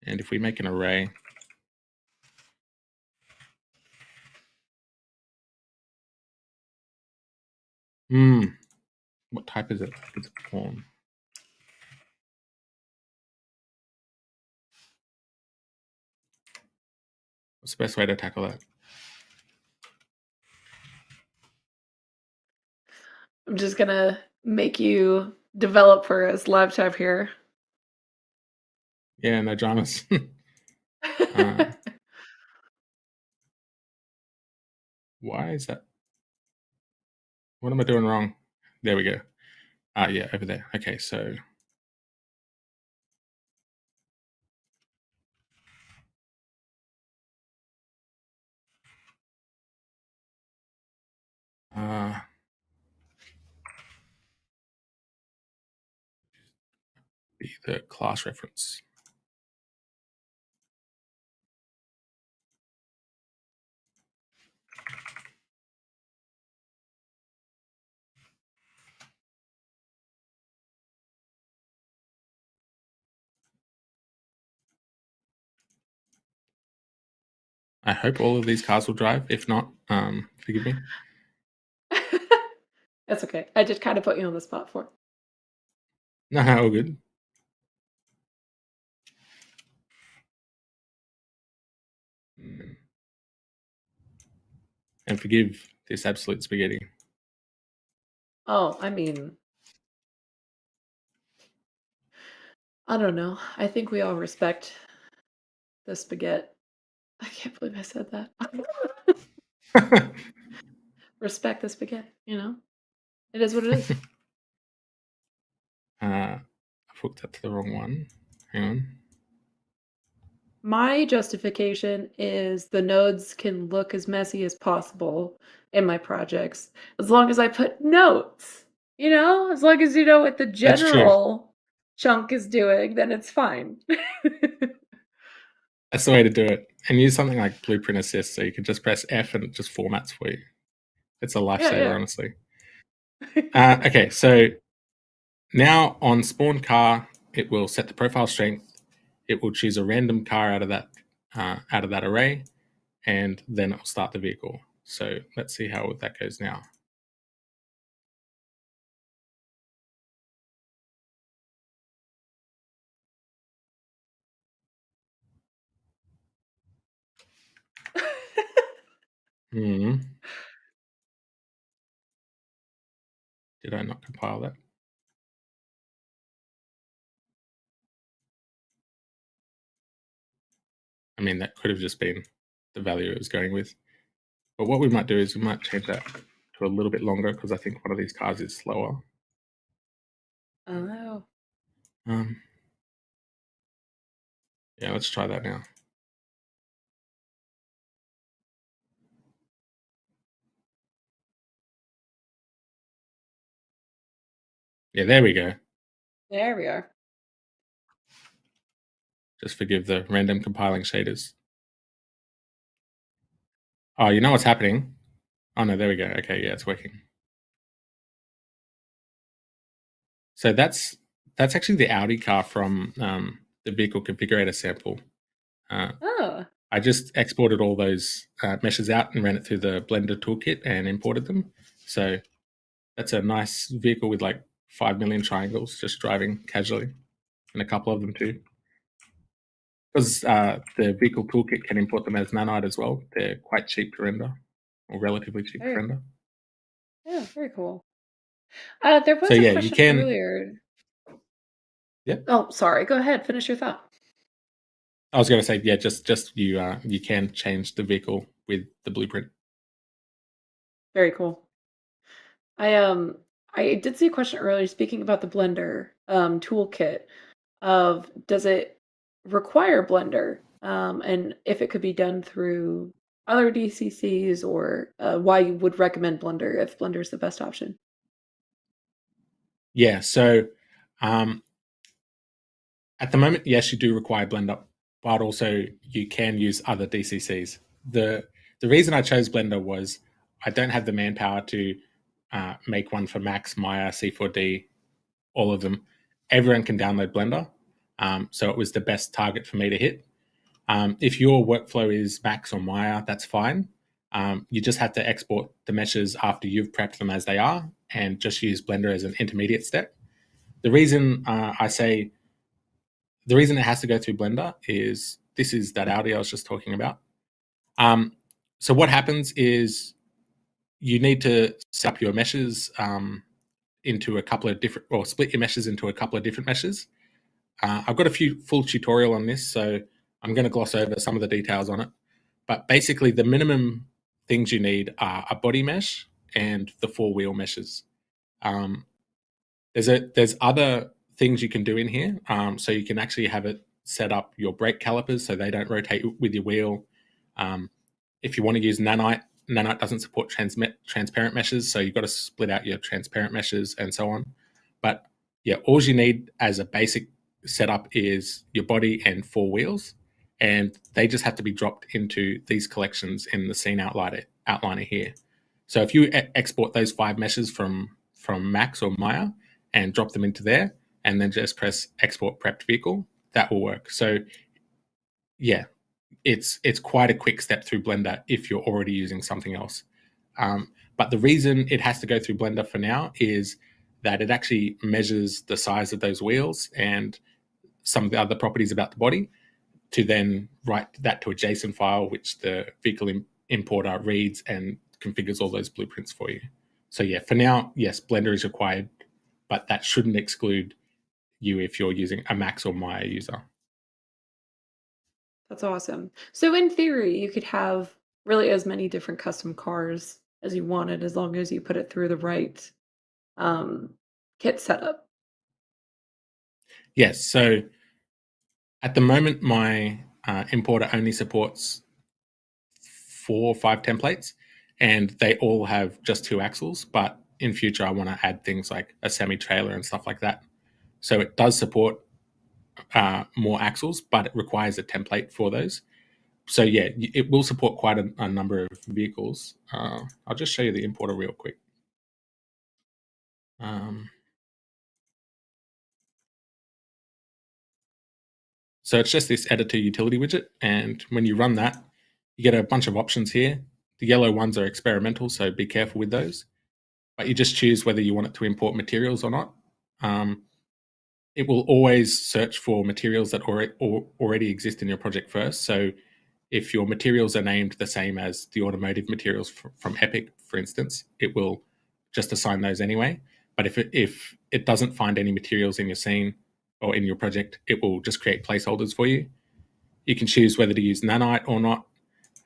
And if we make an array, what type is it? It's pawn. What's the best way to tackle that? I'm just gonna make you develop for us live chat here. Yeah, no dramas. uh, why is that? What am I doing wrong? There we go. Yeah, over there. Okay, so the class reference. I hope all of these cars will drive. If not, forgive me. That's okay. I just kind of put you on the spot for it. No, all good. And forgive this absolute spaghetti. Oh, I mean, I don't know. I think we all respect the spaghetti. I can't believe I said that. Respect the spaghetti, you know? It is what it is. I've hooked up to the wrong one. Hang on. My justification is the nodes can look as messy as possible in my projects as long as I put notes. You know, as long as you know what the That's true. general chunk is doing, then it's fine. That's the way to do it. And use something like Blueprint Assist so you can just press F and it just formats for you. It's a lifesaver, Yeah, honestly. yeah. Okay, so now on spawn car, it will set the profile strength. It will choose a random car out of that array, and then it will start the vehicle. So let's see how that goes now. Hmm. Did I not compile that? I mean, that could have just been the value it was going with. But what we might do is we might change that to a little bit longer because I think one of these cars is slower. Oh. Yeah, let's try that now. Yeah, there we go. There we are. Just forgive the random compiling shaders. Oh, you know what's happening? Oh no, there we go. Okay, yeah, it's working. So that's actually the Audi car from the vehicle configurator sample. Oh. I just exported all those meshes out and ran it through the Blender toolkit and imported them. So that's a nice vehicle with like 5 million triangles just driving casually, and a couple of them too. Because the vehicle toolkit can import them as nanite as well. They're quite cheap to render, or relatively cheap to render. Yeah, very cool. There So was a yeah, you question can. earlier. Yep. Oh, sorry. Go ahead. Finish your thought. I was going to say, yeah, just you can change the vehicle with the blueprint. Very cool. I I did see a question earlier speaking about the Blender toolkit. of does it require Blender, and if it could be done through other DCCs, or why you would recommend Blender if Blender is the best option. Yeah, so at the moment, yes, you do require Blender, but also you can use other DCCs. The reason I chose Blender was I don't have the manpower to make one for Max, Maya, C4D, all of them. Everyone can download Blender, so it was the best target for me to hit. If your workflow is Max or Maya, that's fine. You just have to export the meshes after you've prepped them as they are, and just use Blender as an intermediate step. The reason the reason it has to go through Blender is this is that Audi I was just talking about. So what happens is you need to set up your meshes into a couple of different, or split your meshes into a couple of different meshes. I've got a few full tutorial on this, so I'm going to gloss over some of the details on it. But basically, the minimum things you need are a body mesh and the four wheel meshes. There's other things you can do in here. So you can actually have it set up your brake calipers so they don't rotate with your wheel. If you want to use nanite, nanite doesn't support transparent meshes, so you've got to split out your transparent meshes and so on. But yeah, all you need as a basic setup is your body and four wheels, and they just have to be dropped into these collections in the scene outliner here. So if you export those 5 meshes from Max or Maya and drop them into there, and then just press export prepped vehicle, that will work. So yeah, it's quite a quick step through Blender if you're already using something else. But the reason it has to go through Blender for now is that it actually measures the size of those wheels and some of the other properties about the body to then write that to a JSON file, which the vehicle importer reads and configures all those blueprints for you. So yeah, for now, yes, Blender is required, but that shouldn't exclude you if you're using a Max or Maya user. That's awesome. So in theory, you could have really as many different custom cars as you wanted, as long as you put it through the right um, kit setup. Yes, so at the moment, my importer only supports 4 or 5 templates, and they all have just 2 axles. But in future, I want to add things like a semi-trailer and stuff like that. So it does support more axles, but it requires a template for those. So yeah, it will support quite a number of vehicles. I'll just show you the importer real quick. So it's just this editor utility widget, and when you run that, you get a bunch of options here. The yellow ones are experimental, so be careful with those. But you just choose whether you want it to import materials or not. It will always search for materials that already exist in your project first. So if your materials are named the same as the automotive materials from Epic, for instance, it will just assign those anyway. But if it doesn't find any materials in your scene or in your project, it will just create placeholders for you. You can choose whether to use nanite or not,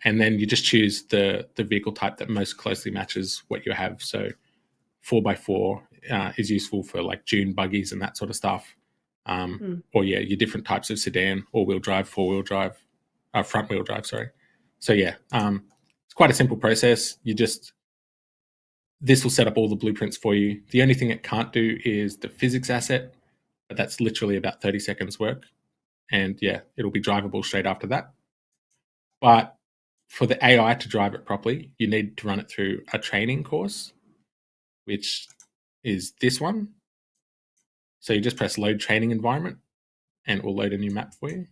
and then you just choose the vehicle type that most closely matches what you have. So 4x4 is useful for like dune buggies and that sort of stuff. Or yeah, your different types of sedan, all-wheel drive, four-wheel drive, front-wheel drive, sorry. So yeah, it's quite a simple process. This will set up all the blueprints for you. The only thing it can't do is the physics asset, but that's literally about 30 seconds work. And yeah, it'll be drivable straight after that. But for the AI to drive it properly, you need to run it through a training course, which is this one. So you just press load training environment and it will load a new map for you.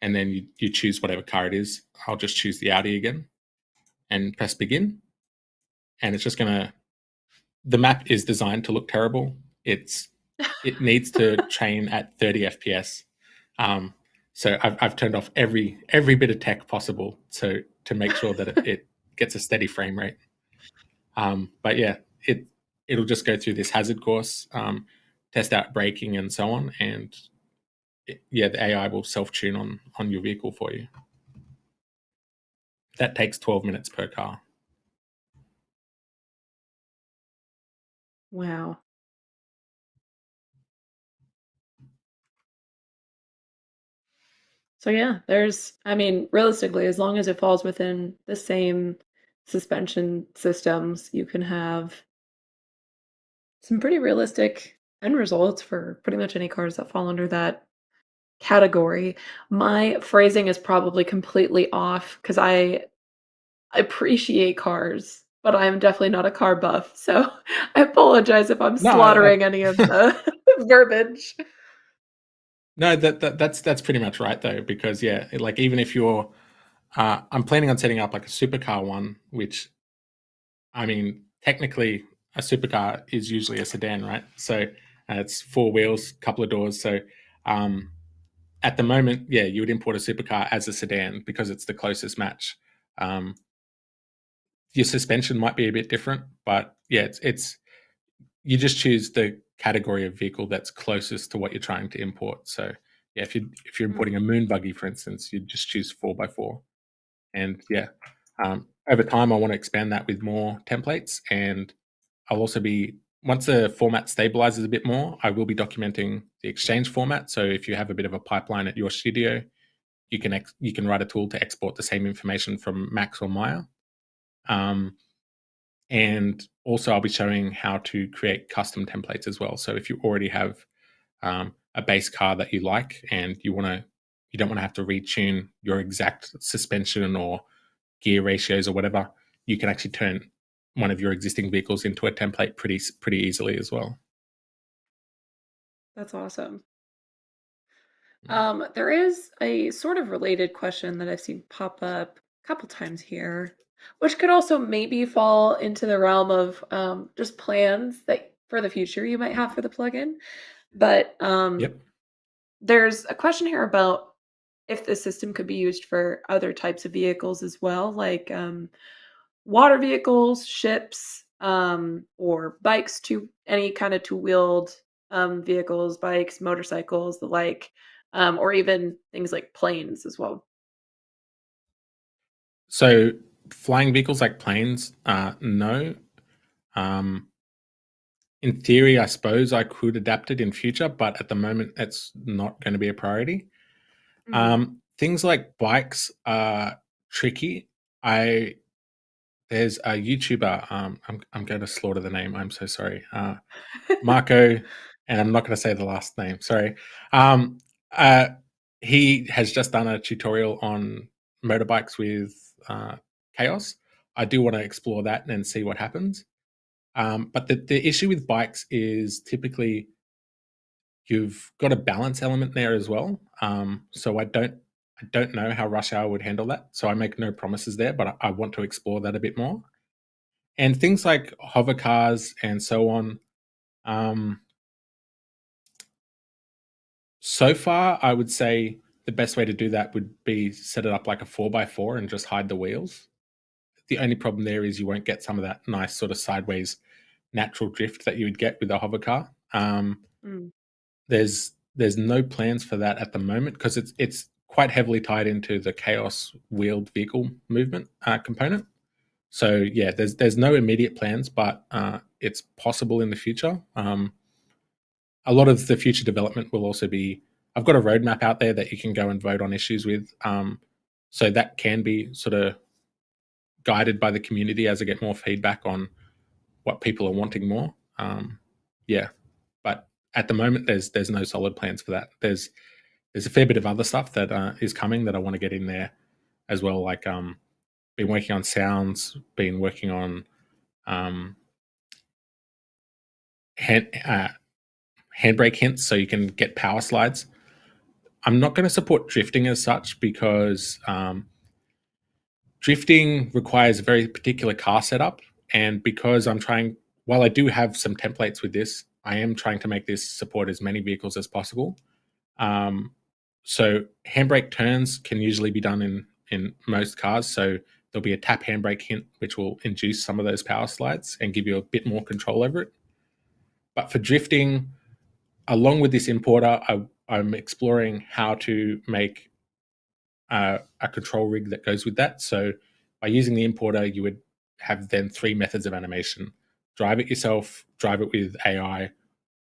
And then you choose whatever car it is. I'll just choose the Audi again and press begin. And it's just gonna, the map is designed to look terrible. It needs to train at 30 FPS. So I've turned off every bit of tech possible to make sure that it gets a steady frame rate. But yeah, it'll just go through this hazard course, test out braking and so on, and the AI will self-tune on your vehicle for you. That takes 12 minutes per car. Wow. So yeah, I mean, realistically, as long as it falls within the same suspension systems, you can have some pretty realistic end results for pretty much any cars that fall under that category. My phrasing is probably completely off because I appreciate cars, but I'm definitely not a car buff. So I apologize if I'm No, slaughtering any of the verbiage. no, that's pretty much right though, because yeah, like even if you're, I'm planning on setting up like a supercar one, which I mean, technically a supercar is usually a sedan, right? So it's four wheels, couple of doors. So um, at the moment, yeah, you would import a supercar as a sedan because it's the closest match. Um, your suspension might be a bit different, but yeah, it's you just choose the category of vehicle that's closest to what you're trying to import. So yeah, if you're Mm. importing a moon buggy, for instance, you just choose 4x4. And yeah, over time, I want to expand that with more templates. And I'll also be, once the format stabilizes a bit more, I will be documenting the exchange format. So if you have a bit of a pipeline at your studio, you can write a tool to export the same information from Max or Maya. And also, I'll be showing how to create custom templates as well. So if you already have a base car that you like and you don't want to have to retune your exact suspension or gear ratios or whatever, you can actually turn one of your existing vehicles into a template pretty easily as well. That's awesome. Mm. There is a sort of related question that I've seen pop up a couple times here, which could also maybe fall into the realm of just plans that for the future you might have for the plugin. But Yep. there's a question here about if the system could be used for other types of vehicles as well, like water vehicles, ships, or bikes, to any kind of two-wheeled vehicles, bikes, motorcycles, the like, or even things like planes as well. So flying vehicles like planes, no. Um, in theory, I suppose I could adapt it in future, but at the moment, it's not going to be a priority. Mm. Things like bikes are tricky. I There's a YouTuber. I'm going to slaughter the name. I'm so sorry. Marco, and I'm not going to say the last name. Sorry. Um, uh, he has just done a tutorial on motorbikes with chaos. I do want to explore that and see what happens. But the issue with bikes is typically you've got a balance element there as well. So I don't know how Rush Hour would handle that. So I make no promises there, but I want to explore that a bit more. And things like hover cars and so on. Um, So far, I would say the best way to do that would be set it up like a 4x4 and just hide the wheels. The only problem there is you won't get some of that nice sort of sideways natural drift that you would get with a hover car. Mm. There's no plans for that at the moment because it's quite heavily tied into the chaos wheeled vehicle movement component. So yeah, there's no immediate plans, but it's possible in the future. A lot of the future development will also be, I've got a roadmap out there that you can go and vote on issues with. So that can be sort of guided by the community as I get more feedback on what people are wanting more. Yeah, but at the moment, there's no solid plans for that. There's a fair bit of other stuff that is coming that I want to get in there as well. Like been working on sounds, been working on um, hand, handbrake hints, so you can get power slides. I'm not going to support drifting as such because drifting requires a very particular car setup. And because while I do have some templates with this, I am trying to make this support as many vehicles as possible. Um, so handbrake turns can usually be done in most cars. So there'll be a tap handbrake hint, which will induce some of those power slides and give you a bit more control over it. But for drifting, along with this importer, I'm exploring how to make a control rig that goes with that. So by using the importer, you would have then three methods of animation. drive it yourself, drive it with AI,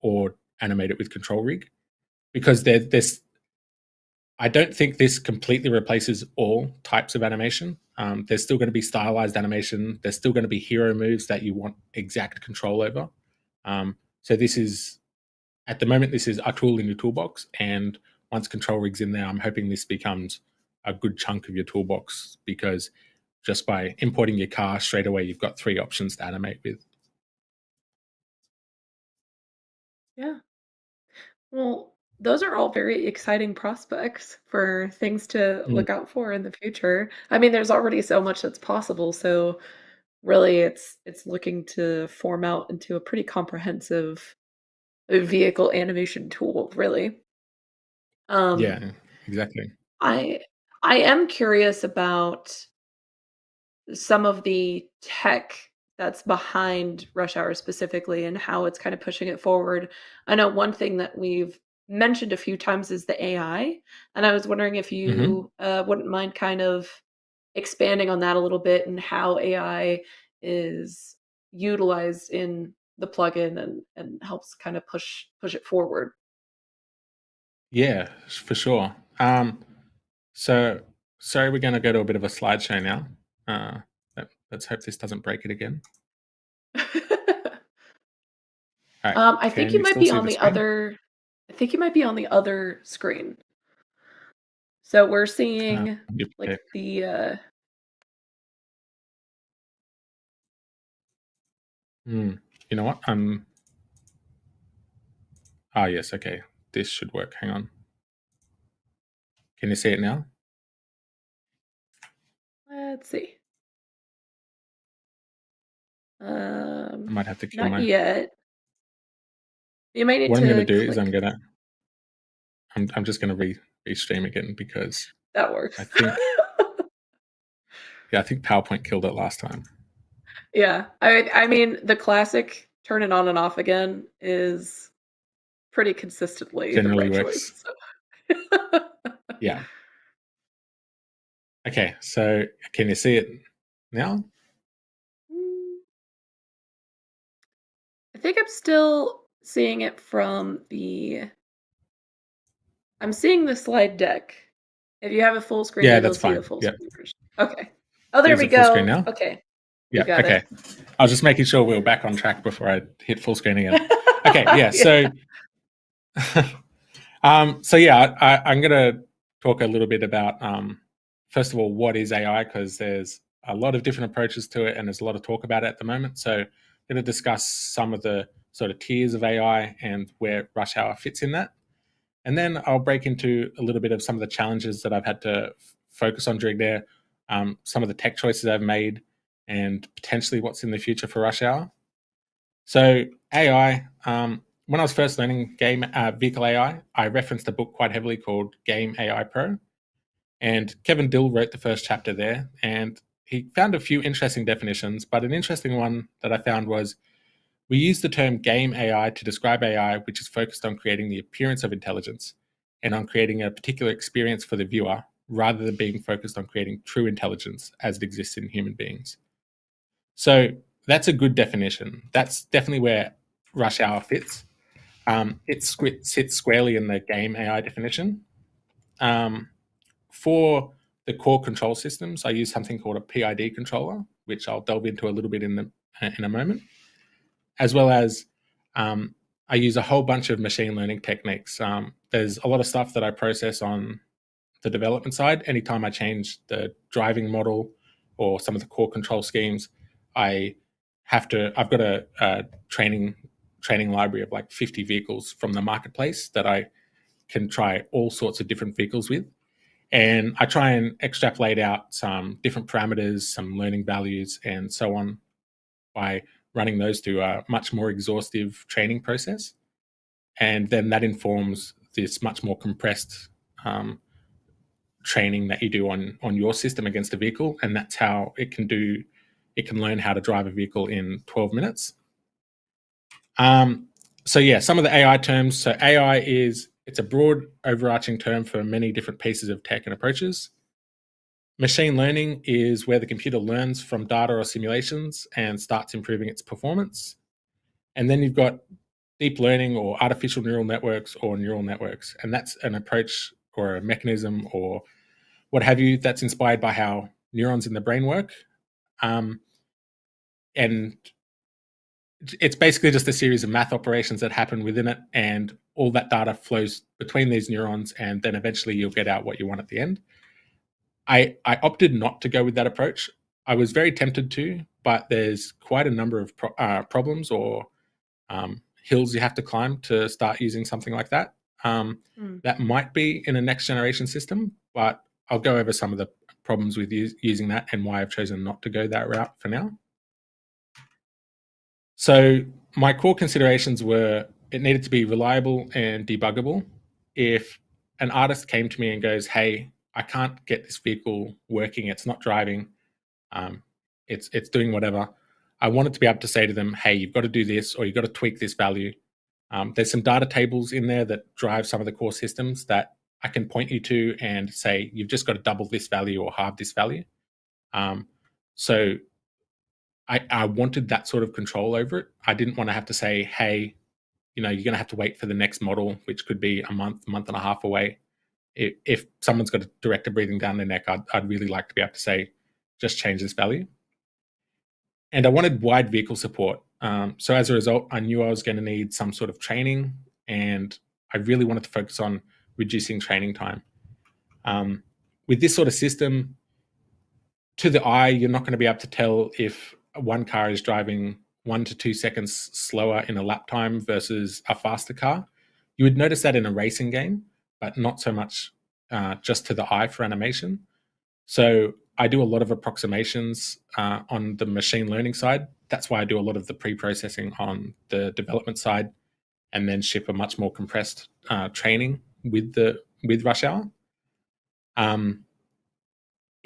or animate it with control rig, because there's I don't think this completely replaces all types of animation. There's still going to be stylized animation. There's still going to be hero moves that you want exact control over. So this is, at the moment, this is a tool in your toolbox. And once control rig's in there, I'm hoping this becomes a good chunk of your toolbox, because just by importing your car straight away, you've got 3 options to animate with. Yeah. Well, those are all very exciting prospects for things to look out for in the future. I mean, there's already so much that's possible, so really it's looking to form out into a pretty comprehensive vehicle animation tool, really. Um, Yeah, exactly. I I am curious about some of the tech that's behind Rush Hour specifically and how it's kind of pushing it forward. I know one thing that we've mentioned a few times is the AI, and I was wondering if hmm you wouldn't mind kind of expanding on that a little bit and how AI is utilized in the plugin and helps kind of push it forward. Yeah, for sure. So sorry, we're going to go to a bit of a slideshow now. Let's hope this doesn't break it again. All right, I think can you you might still be see on the the screen? other I think you might be on the other screen. So we're Uh, seeing yep, like okay. the You know what? Yes, okay. This should work. Hang on. Can you see it now? let's see. I might have to kill Not my. yet. You might need What I'm going to to do is click. I'm just going to restream again, because That I works. think I think PowerPoint killed it last time. Yeah. I mean the classic turn it on and off again is pretty consistently the Generally right works. choice. So. Yeah. Okay. So can you see it now? Mm, I think I'm still seeing it from the I'm seeing the slide deck. If you have a full screen, Yeah, then you'll that's see the fine. full Yeah. screen version. Okay. Oh, there Is we it full screen go. now? Okay. You Yeah. got Okay. it. I was just making sure we were back on track before I hit full screen again. Okay. Yeah. Yeah. So yeah, I'm going to talk a little bit about, first of all, what is AI, because there's a lot of different approaches to it and there's a lot of talk about it at the moment. So I'm going to discuss some of the sort of tiers of AI and where Rush Hour fits in that. And then I'll break into a little bit of some of the challenges that I've had to focus on during there, some of the tech choices I've made, and potentially what's in the future for Rush Hour. So AI, when I was first learning game vehicle AI, I referenced a book quite heavily called Game AI Pro, and Kevin Dill wrote the first chapter there, and he found a few interesting definitions. But an interesting one that I found was, we use the term game AI to describe AI which is focused on creating the appearance of intelligence and on creating a particular experience for the viewer, rather than being focused on creating true intelligence as it exists in human beings. So that's a good definition. That's definitely where Rush Hour fits. It sits squarely in the game AI definition. Um, for the core control systems, I use something called a PID controller, which I'll delve into a little bit in a moment, as well as I use a whole bunch of machine learning techniques. There's a lot of stuff that I process on the development side. Anytime I change the driving model or some of the core control schemes, I I've got a training library of like 50 vehicles from the marketplace that I can try all sorts of different vehicles with. And I try and extrapolate out some different parameters, some learning values, and so on by running those through a much more exhaustive training process. And then that informs this much more compressed um, training that you do on your system against a vehicle, and that's how it can learn how to drive a vehicle in 12 minutes. So yeah, some of the AI terms. So AI it's a broad overarching term for many different pieces of tech and approaches. Machine learning is where the computer learns from data or simulations and starts improving its performance. And then you've got deep learning or artificial neural networks or neural networks. And that's an approach or a mechanism or what have you that's inspired by how neurons in the brain work. And it's basically just a series of math operations that happen within it, and all that data flows between these neurons, and then eventually you'll get out what you want at the end. I opted not to go with that approach. I was very tempted to, but there's quite a number of problems or hills you have to climb to start using something like that. That might be in a next generation system, but I'll go over some of the problems with using that and why I've chosen not to go that route for now. So my core considerations were it needed to be reliable and debuggable. If an artist came to me and goes, hey, I can't get this vehicle working, it's not driving, it's doing whatever, I wanted to be able to say to them, hey, you've got to do this, or you've got to tweak this value. There's some data tables in there that drive some of the core systems that I can point you to and say, you've just got to double this value or halve this value. So I wanted that sort of control over it. I didn't want to have to say, hey, you're going to have to wait for the next model, which could be a month and a half away. If someone's got a director breathing down their neck, I'd really like to be able to say, just change this value. And I wanted wide vehicle support. So as a result, I knew I was going to need some sort of training, and I really wanted to focus on reducing training time. With this sort of system, to the eye, you're not going to be able to tell if one car is driving 1 to 2 seconds slower in a lap time versus a faster car. You would notice that in a racing game, but not so much just to the eye for animation. So I do a lot of approximations on the machine learning side. That's why I do a lot of the pre-processing on the development side, and then ship a much more compressed training with Rush Hour.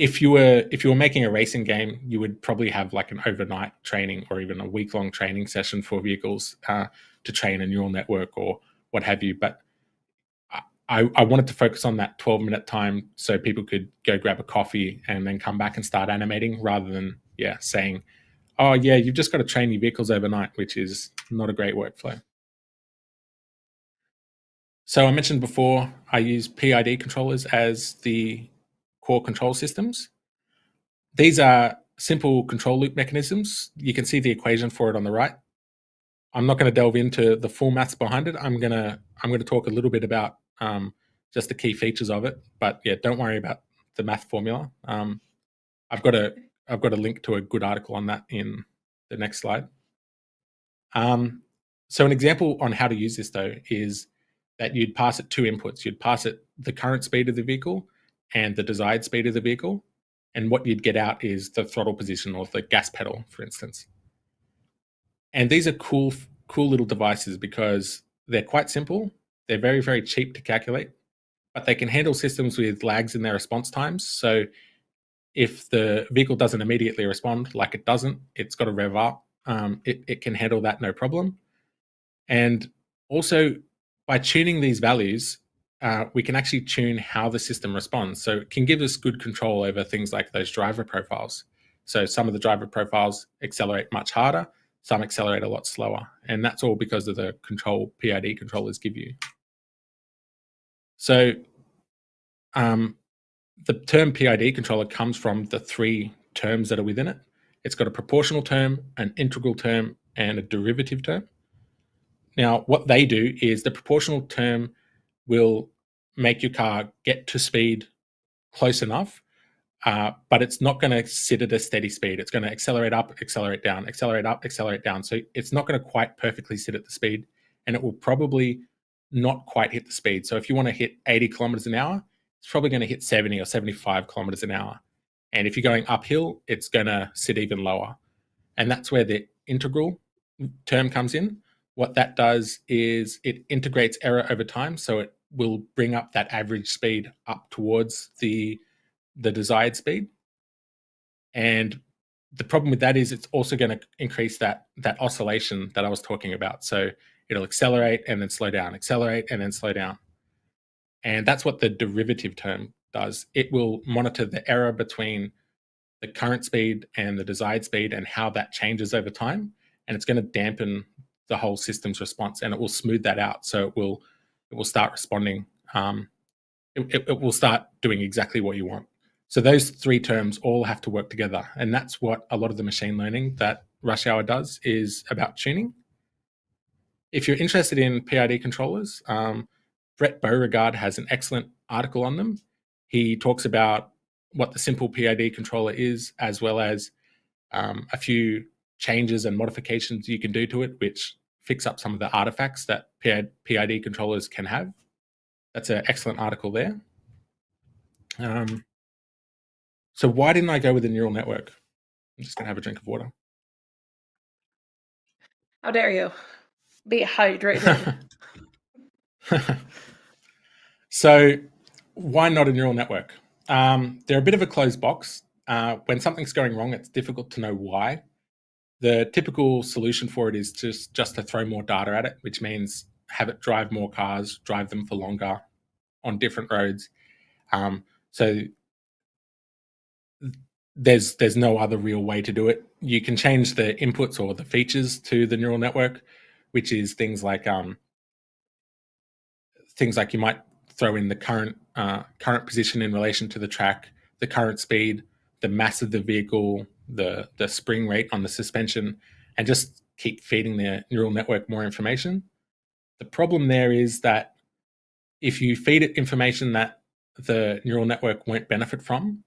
If you were making a racing game, you would probably have like an overnight training or even a week-long training session for vehicles to train a neural network or what have you. But I wanted to focus on that 12-minute time so people could go grab a coffee and then come back and start animating, rather than saying, oh yeah, you've just got to train your vehicles overnight, which is not a great workflow. So I mentioned before, I use PID controllers as the core control systems. These are simple control loop mechanisms. You can see the equation for it on the right. I'm not going to delve into the full maths behind it. I'm going to talk a little bit about just the key features of it. But yeah, don't worry about the math formula. I've got a link to a good article on that in the next slide. So an example on how to use this though is that you'd pass it two inputs. You'd pass it the current speed of the vehicle and the desired speed of the vehicle. And what you'd get out is the throttle position or the gas pedal, for instance. And these are cool little devices because they're quite simple. They're very, very cheap to calculate, but they can handle systems with lags in their response times. So if the vehicle doesn't immediately respond, like it doesn't, it's got to rev up. It can handle that no problem. And also, by tuning these values, we can actually tune how the system responds. So it can give us good control over things like those driver profiles. So some of the driver profiles accelerate much harder, some accelerate a lot slower. And that's all because of the control PID controllers give you. So the term PID controller comes from the three terms that are within it. It's got a proportional term, an integral term, and a derivative term. Now, what they do is the proportional term will make your car get to speed close enough, but it's not going to sit at a steady speed. It's going to accelerate up, accelerate down, accelerate up, accelerate down. So it's not going to quite perfectly sit at the speed, and it will probably not quite hit the speed. So if you want to hit 80 kilometers an hour, it's probably going to hit 70 or 75 kilometers an hour. And if you're going uphill, it's going to sit even lower. And that's where the integral term comes in. What that does is it integrates error over time. So it will bring up that average speed up towards the desired speed. And the problem with that is it's also going to increase that oscillation that I was talking about. So it'll accelerate and then slow down, accelerate and then slow down. And that's what the derivative term does. It will monitor the error between the current speed and the desired speed and how that changes over time. And it's going to dampen the whole system's response, and it will smooth that out. So it will start responding. It will start doing exactly what you want. So those three terms all have to work together, and that's what a lot of the machine learning that Rush Hour does is about tuning. If you're interested in PID controllers, Brett Beauregard has an excellent article on them. He talks about what the simple PID controller is, as well as a few changes and modifications you can do to it, which fix up some of the artifacts that PID controllers can have. That's an excellent article there. So why didn't I go with a neural network? I'm just going to have a drink of water. How dare you? Be hydrated. So why not a neural network? They're a bit of a closed box. When something's going wrong, it's difficult to know why. The typical solution for it is just to throw more data at it, which means have it drive more cars, drive them for longer on different roads. So there's no other real way to do it. You can change the inputs or the features to the neural network, which is things like you might throw in the current position in relation to the track, the current speed, the mass of the vehicle, the spring rate on the suspension, and just keep feeding the neural network more information. The problem there is that if you feed it information that the neural network won't benefit from,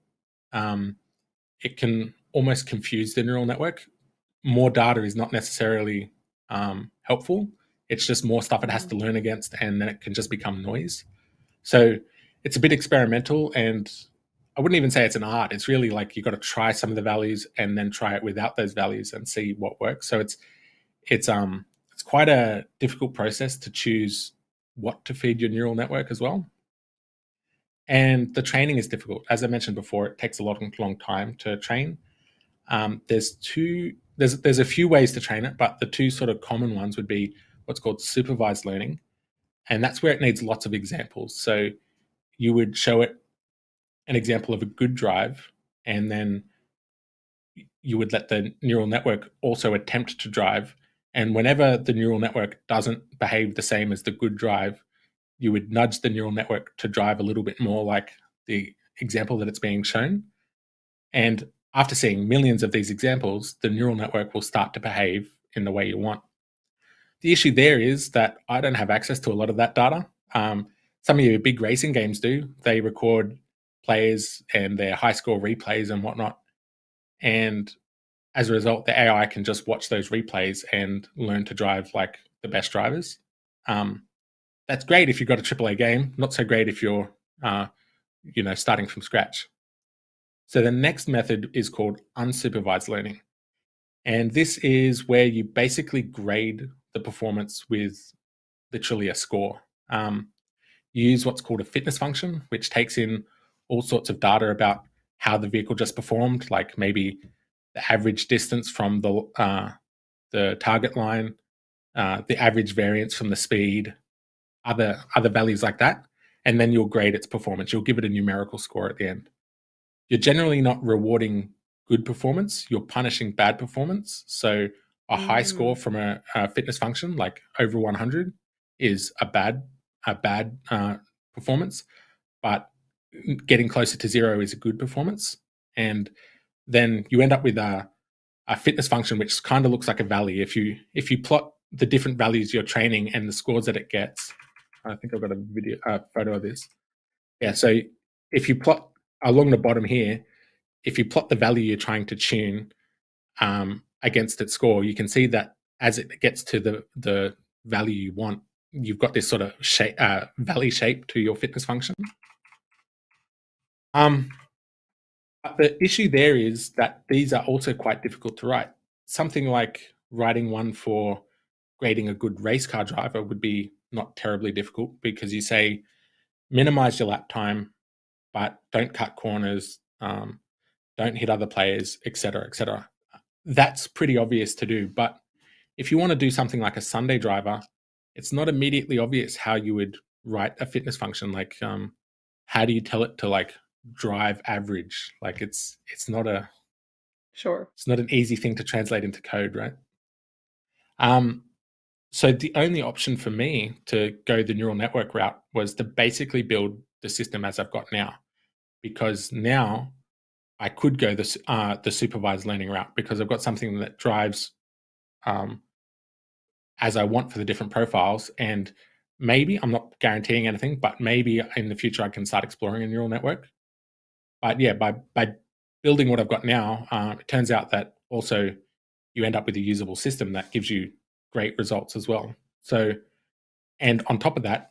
it can almost confuse the neural network. More data is not necessarily helpful. It's just more stuff it has to learn against, and then it can just become noise. So it's a bit experimental, and I wouldn't even say it's an art. It's really like you've got to try some of the values and then try it without those values and see what works. So it's quite a difficult process to choose what to feed your neural network as well. And the training is difficult. As I mentioned before, it takes a long time to train. There's a few ways to train it, but the two sort of common ones would be what's called supervised learning, and that's where it needs lots of examples. So you would show it an example of a good drive, and then you would let the neural network also attempt to drive. And whenever the neural network doesn't behave the same as the good drive, you would nudge the neural network to drive a little bit more like the example that it's being shown. And after seeing millions of these examples, the neural network will start to behave in the way you want. The issue there is that I don't have access to a lot of that data. Some of your big racing games do. They record players and their high score replays and whatnot. And as a result, the AI can just watch those replays and learn to drive like the best drivers. That's great if you've got a AAA game. Not so great if you're, starting from scratch. So the next method is called unsupervised learning. And this is where you basically grade the performance with literally a score. You use what's called a fitness function, which takes in all sorts of data about how the vehicle just performed, like maybe the average distance from the target line, the average variance from the speed, other values like that. And then you'll grade its performance. You'll give it a numerical score at the end. You're generally not rewarding good performance. You're punishing bad performance. So a high score from a fitness function, like over 100, is a bad performance, but getting closer to 0 is a good performance. And then you end up with a fitness function which kind of looks like a valley. If you plot the different values you're training and the scores that it gets, I think I've got a photo of this. Yeah, so if you plot along the bottom here, if you plot the value you're trying to tune against its score, you can see that as it gets to the value you want, you've got this sort of shape, valley shape to your fitness function. But the issue there is that these are also quite difficult to write. Something like writing one for grading a good race car driver would be not terribly difficult, because you say minimize your lap time, but don't cut corners, don't hit other players, etc., etc. That's pretty obvious to do. But if you want to do something like a Sunday driver, it's not immediately obvious how you would write a fitness function. Like, how do you tell it to like drive average? Like, it's not an easy thing to translate into code, right? So the only option for me to go the neural network route was to basically build the system as I've got now, because now I could go the supervised learning route because I've got something that drives um, as I want for the different profiles. And maybe, I'm not guaranteeing anything, but maybe in the future I can start exploring a neural network. But yeah, by building what I've got now, it turns out that also you end up with a usable system that gives you great results as well. So, and on top of that,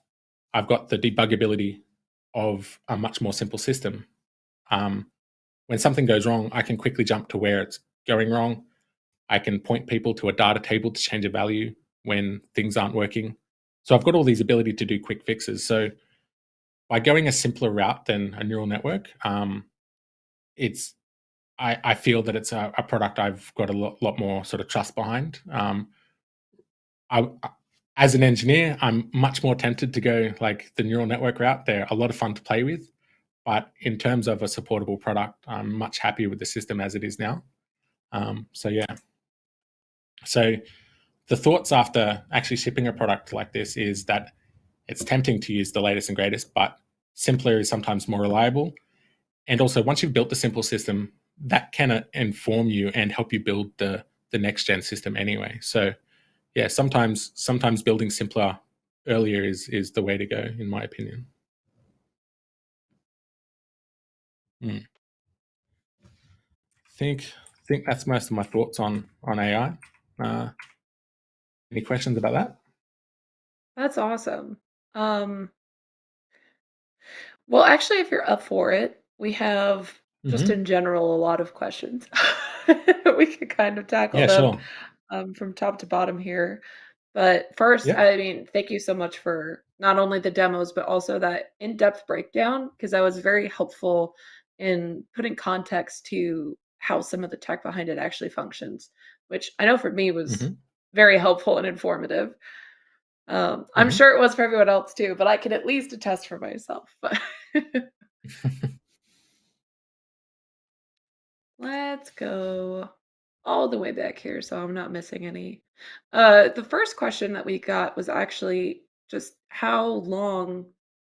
I've got the debuggability of a much more simple system. When something goes wrong, I can quickly jump to where it's going wrong. I can point people to a data table to change a value when things aren't working. So I've got all these ability to do quick fixes. So by going a simpler route than a neural network, it's I feel that it's a product I've got a lot more sort of trust behind. I, as an engineer, I'm much more tempted to go like the neural network route. They're a lot of fun to play with, but in terms of a supportable product, I'm much happier with the system as it is now. So yeah. So the thoughts after actually shipping a product like this is that it's tempting to use the latest and greatest, but simpler is sometimes more reliable. And also, once you've built the simple system, that can inform you and help you build the next gen system anyway. So yeah, sometimes building simpler earlier is the way to go, in my opinion. Think that's most of my thoughts on AI. Any questions about that? That's awesome. Um, well, actually, if you're up for it, we have just in general a lot of questions. We could kind of tackle Yeah, them sure. from top to bottom here. But first, Yeah. I mean, thank you so much for not only the demos, but also that in-depth breakdown, because that was very helpful in putting context to how some of the tech behind it actually functions, which I know for me was hmm very helpful and informative. I'm hmm sure it was for everyone else too, but I can at least attest for myself. But let's go all the way back here so I'm not missing any. The first question that we got was actually just how long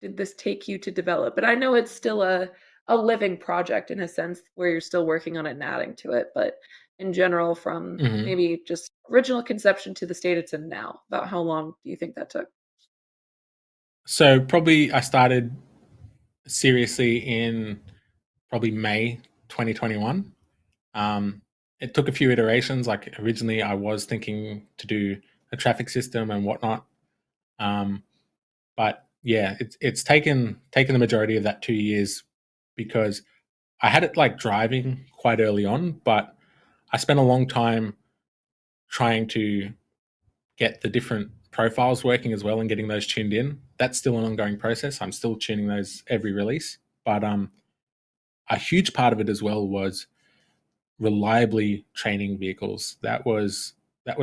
did this take you to develop? But I know it's still a living project in a sense where you're still working on it and adding to it, but in general, from hmm maybe just original conception to the state it's in now, about how long do you think that took? So probably I started seriously in probably May 2021. It took a few iterations. Like originally, I was thinking to do a traffic system and whatnot, but yeah, it's taken the majority of that 2 years because I had it like driving quite early on, but I spent a long time trying to get the different profiles working as well and getting those tuned in. That's still an ongoing process. I'm still tuning those every release, but a huge part of it as well was reliably training vehicles. That was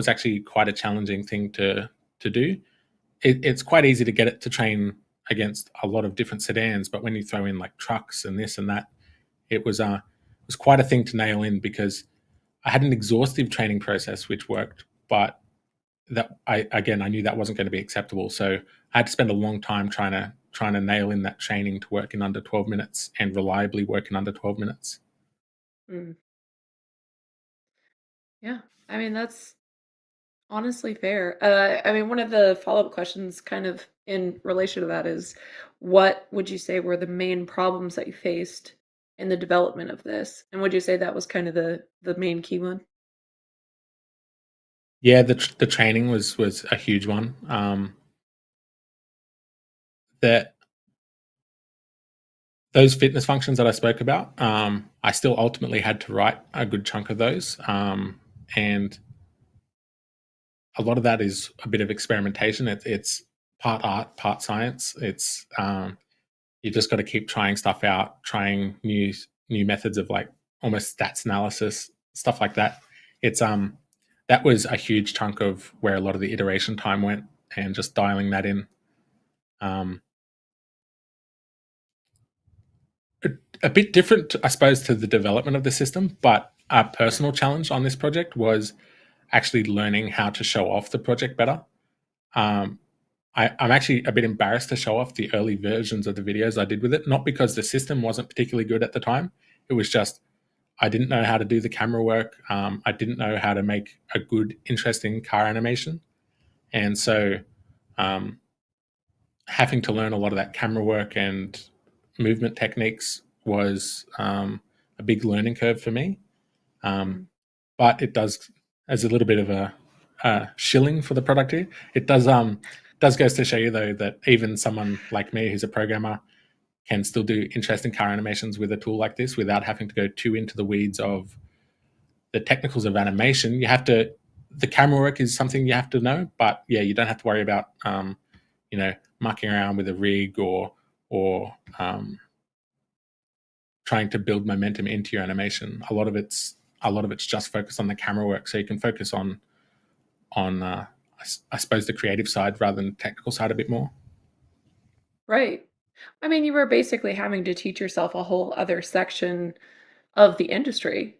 actually quite a challenging thing to do. It's quite easy to get it to train against a lot of different sedans, but when you throw in like trucks and this and that, it was quite a thing to nail in because I had an exhaustive training process which worked, but that I knew that wasn't going to be acceptable. So I had to spend a long time trying to nail in that training to work in under 12 minutes and reliably work in under 12 minutes. Mm, yeah, I mean that's honestly fair. I mean, one of the follow-up questions kind of in relation to that is what would you say were the main problems that you faced in the development of this? And would you say that was kind of the main key one? Yeah, the training was a huge one. That those fitness functions that I spoke about, I still ultimately had to write a good chunk of those, and a lot of that is a bit of experimentation. It's part art, part science. It's you just got to keep trying stuff out, trying new methods of like almost stats analysis, stuff like that. It's that was a huge chunk of where a lot of the iteration time went, and just dialing that in. Um, a bit different, I suppose, to the development of the system, but a personal challenge on this project was actually learning how to show off the project better. I'm actually a bit embarrassed to show off the early versions of the videos I did with it, not because the system wasn't particularly good at the time. It was just I didn't know how to do the camera work. I didn't know how to make a good, interesting car animation. And so having to learn a lot of that camera work and movement techniques was a big learning curve for me. But it does, as a little bit of a shilling for the product here, it does goes to show you, though, that even someone like me who's a programmer can still do interesting car animations with a tool like this without having to go too into the weeds of the technicals of animation. You have to, the camera work is something you have to know, but yeah, you don't have to worry about, mucking around with a rig or trying to build momentum into your animation. A lot of it's just focused on the camera work, so you can focus on I suppose the creative side rather than the technical side a bit more. Right. I mean, you were basically having to teach yourself a whole other section of the industry,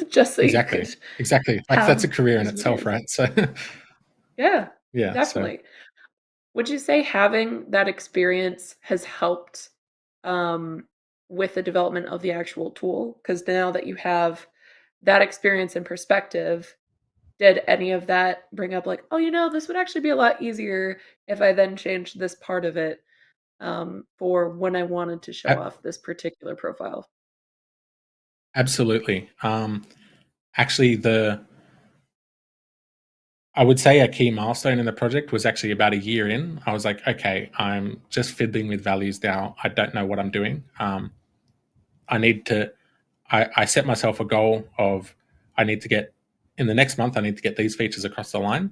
just so you Exactly. could Like that's a have career in those itself, videos. right? So Yeah, yeah. So definitely. Would you say having that experience has helped um, with the development of the actual tool? Because now that you have that experience and perspective, did any of that bring up like, oh, this would actually be a lot easier if I then changed this part of it for when I wanted to show a- off this particular profile? absolutely. Actually, I would say a key milestone in the project was actually about a year in. I was like, okay, I'm just fiddling with values now. I don't know what I'm doing. I need to. I set myself a goal of I need to get in the next month. I need to get these features across the line,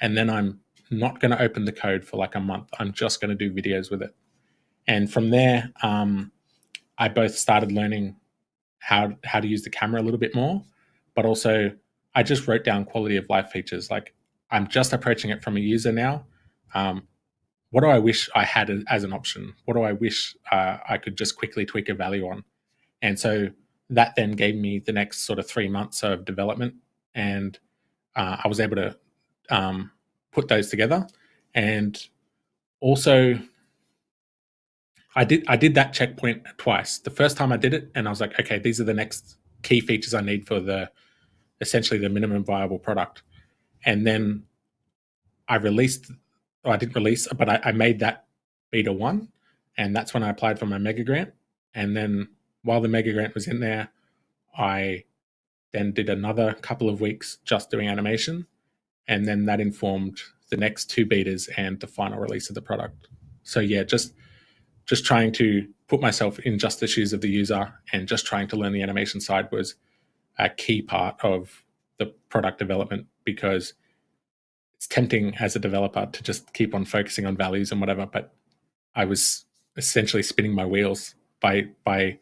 and then I'm not going to open the code for like a month. I'm just going to do videos with it. And from there, I both started learning how to use the camera a little bit more, but also I just wrote down quality of life features. Like I'm just approaching it from a user now. What do I wish I had as an option? What do I wish I could just quickly tweak a value on? And so that then gave me the next sort of 3 months of development, and I was able to put those together. And also, I did that checkpoint twice. The first time I did it, and I was like, okay, these are the next key features I need for the essentially the minimum viable product. And then I released, or I didn't release, but I made that beta one, and that's when I applied for my mega grant. And then while the mega grant was in there, I then did another couple of weeks just doing animation, and then that informed the next two betas and the final release of the product. So yeah, just trying to put myself in just the shoes of the user and just trying to learn the animation side was a key part of the product development, because it's tempting as a developer to just keep on focusing on values and whatever, but I was essentially spinning my wheels by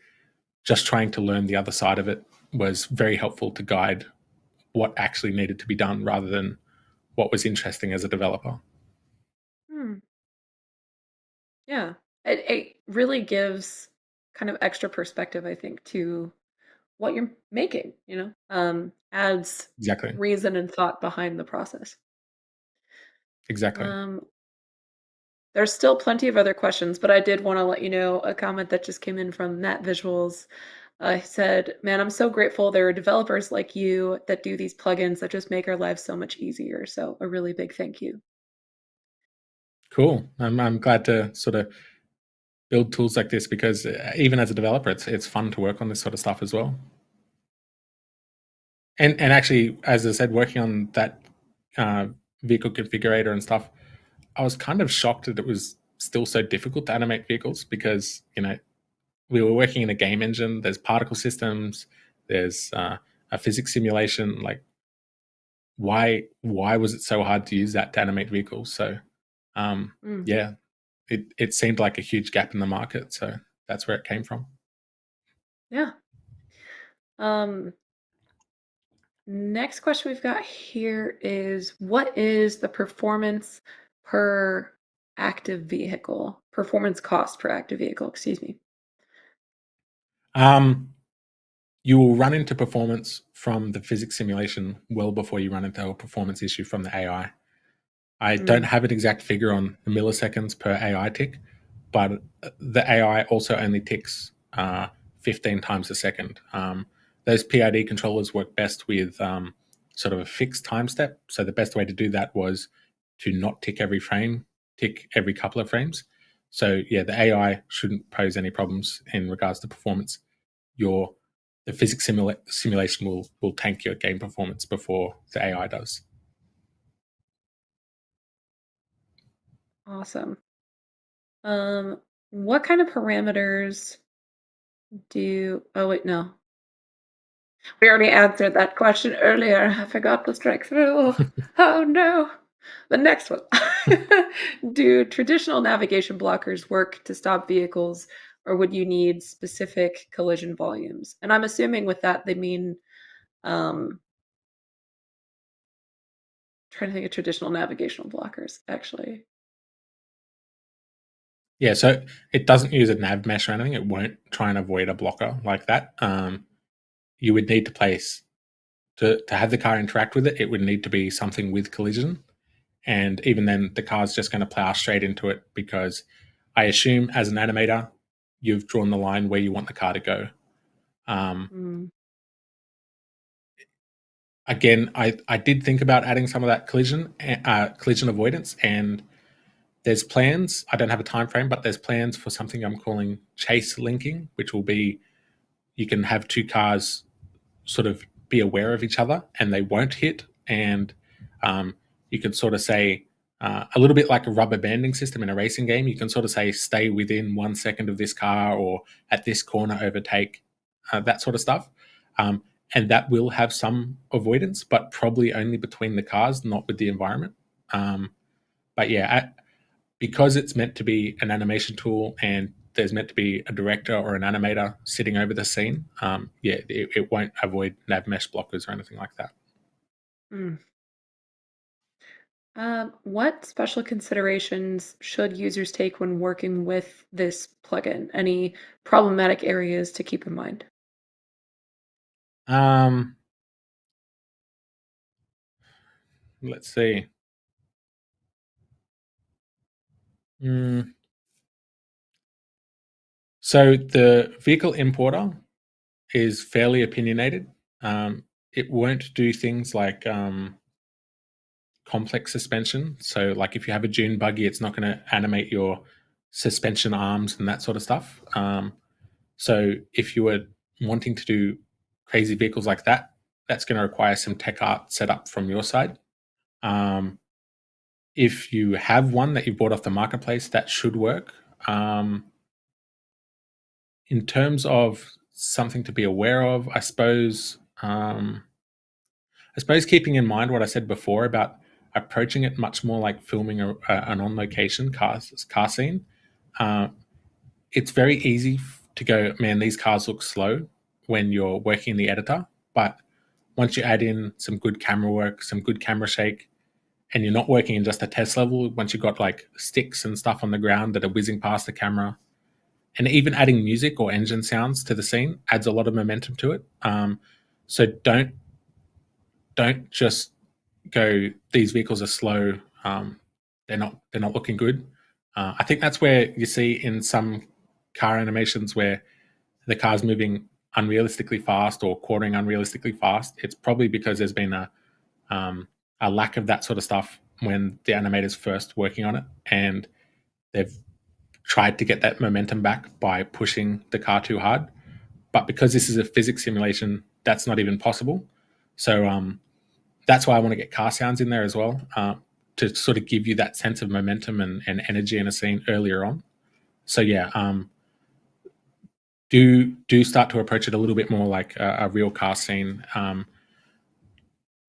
just trying to learn the other side of it. Was very helpful to guide what actually needed to be done rather than what was interesting as a developer. Hmm. Yeah. It really gives kind of extra perspective, I think, to what you're making, adds Exactly. reason and thought behind the process. Exactly. Um, there's still plenty of other questions, but I did want to let you know a comment that just came in from Matt Visuals. He said, "Man, I'm so grateful there are developers like you that do these plugins that just make our lives so much easier." So a really big thank you. Cool. I'm glad to sort of build tools like this, because even as a developer, it's fun to work on this sort of stuff as well. And actually, as I said, working on that uh, vehicle configurator and stuff, I was kind of shocked that it was still so difficult to animate vehicles, because we were working in a game engine. There's particle systems. There's a physics simulation. Like, why was it so hard to use that to animate vehicles? So, Mm, yeah, it seemed like a huge gap in the market. So that's where it came from. yeah. Um, Next question we've got here is, what is the performance per active vehicle? Performance cost per active vehicle, excuse me. You will run into performance from the physics simulation well before you run into a performance issue from the AI. I don't Mm. have an exact figure on the milliseconds per AI tick, but the AI also only ticks 15 times a second. Those PID controllers work best with sort of a fixed time step. So the best way to do that was to not tick every frame, tick every couple of frames. So yeah, the AI shouldn't pose any problems in regards to performance. The physics simulation will tank your game performance before the AI does. Awesome. What kind of parameters oh wait, no. We already answered that question earlier. I forgot to strike through. Oh no. The next one. Do traditional navigation blockers work to stop vehicles, or would you need specific collision volumes? And I'm assuming with that they mean trying to think of traditional navigational blockers, actually. Yeah, so it doesn't use a nav mesh or anything. It won't try and avoid a blocker like that. You would need to place to have the car interact with it. It would need to be something with collision, and even then, the car's just going to plow straight into it because I assume as an animator, you've drawn the line where you want the car to go. Mm. Again, I did think about adding some of that collision avoidance, and there's plans. I don't have a time frame, but there's plans for something I'm calling chase linking, which will be you can have two cars sort of be aware of each other and they won't hit, and you can sort of say a little bit like a rubber banding system in a racing game. You can sort of say stay within 1 second of this car, or at this corner overtake, that sort of stuff. And that will have some avoidance, but probably only between the cars, not with the environment. But yeah, because it's meant to be an animation tool and there's meant to be a director or an animator sitting over the scene, it won't avoid nav mesh blockers or anything like that. Mm. What special considerations should users take when working with this plugin? Any problematic areas to keep in mind? Um, let's see. Mm, so the vehicle importer is fairly opinionated. It won't do things like complex suspension. So, like if you have a dune buggy, it's not going to animate your suspension arms and that sort of stuff. So, if you were wanting to do crazy vehicles like that, that's going to require some tech art set up from your side. Um, if you have one that you bought off the marketplace, that should work. In terms of something to be aware of, I suppose keeping in mind what I said before about approaching it much more like filming an on-location car scene. Uh, it's very easy to go, man, these cars look slow when you're working in the editor. But once you add in some good camera work, some good camera shake, and you're not working in just a test level, once you've got like sticks and stuff on the ground that are whizzing past the camera, and even adding music or engine sounds to the scene adds a lot of momentum to it. So don't just go, these vehicles are slow, they're not looking good. I think that's where you see in some car animations where the car's moving unrealistically fast or quartering unrealistically fast. It's probably because there's been a lack of that sort of stuff when the animator's first working on it, and they've tried to get that momentum back by pushing the car too hard. But because this is a physics simulation, that's not even possible. So that's why I want to get car sounds in there as well, to sort of give you that sense of momentum and energy in a scene earlier on. So yeah, do start to approach it a little bit more like a real car scene.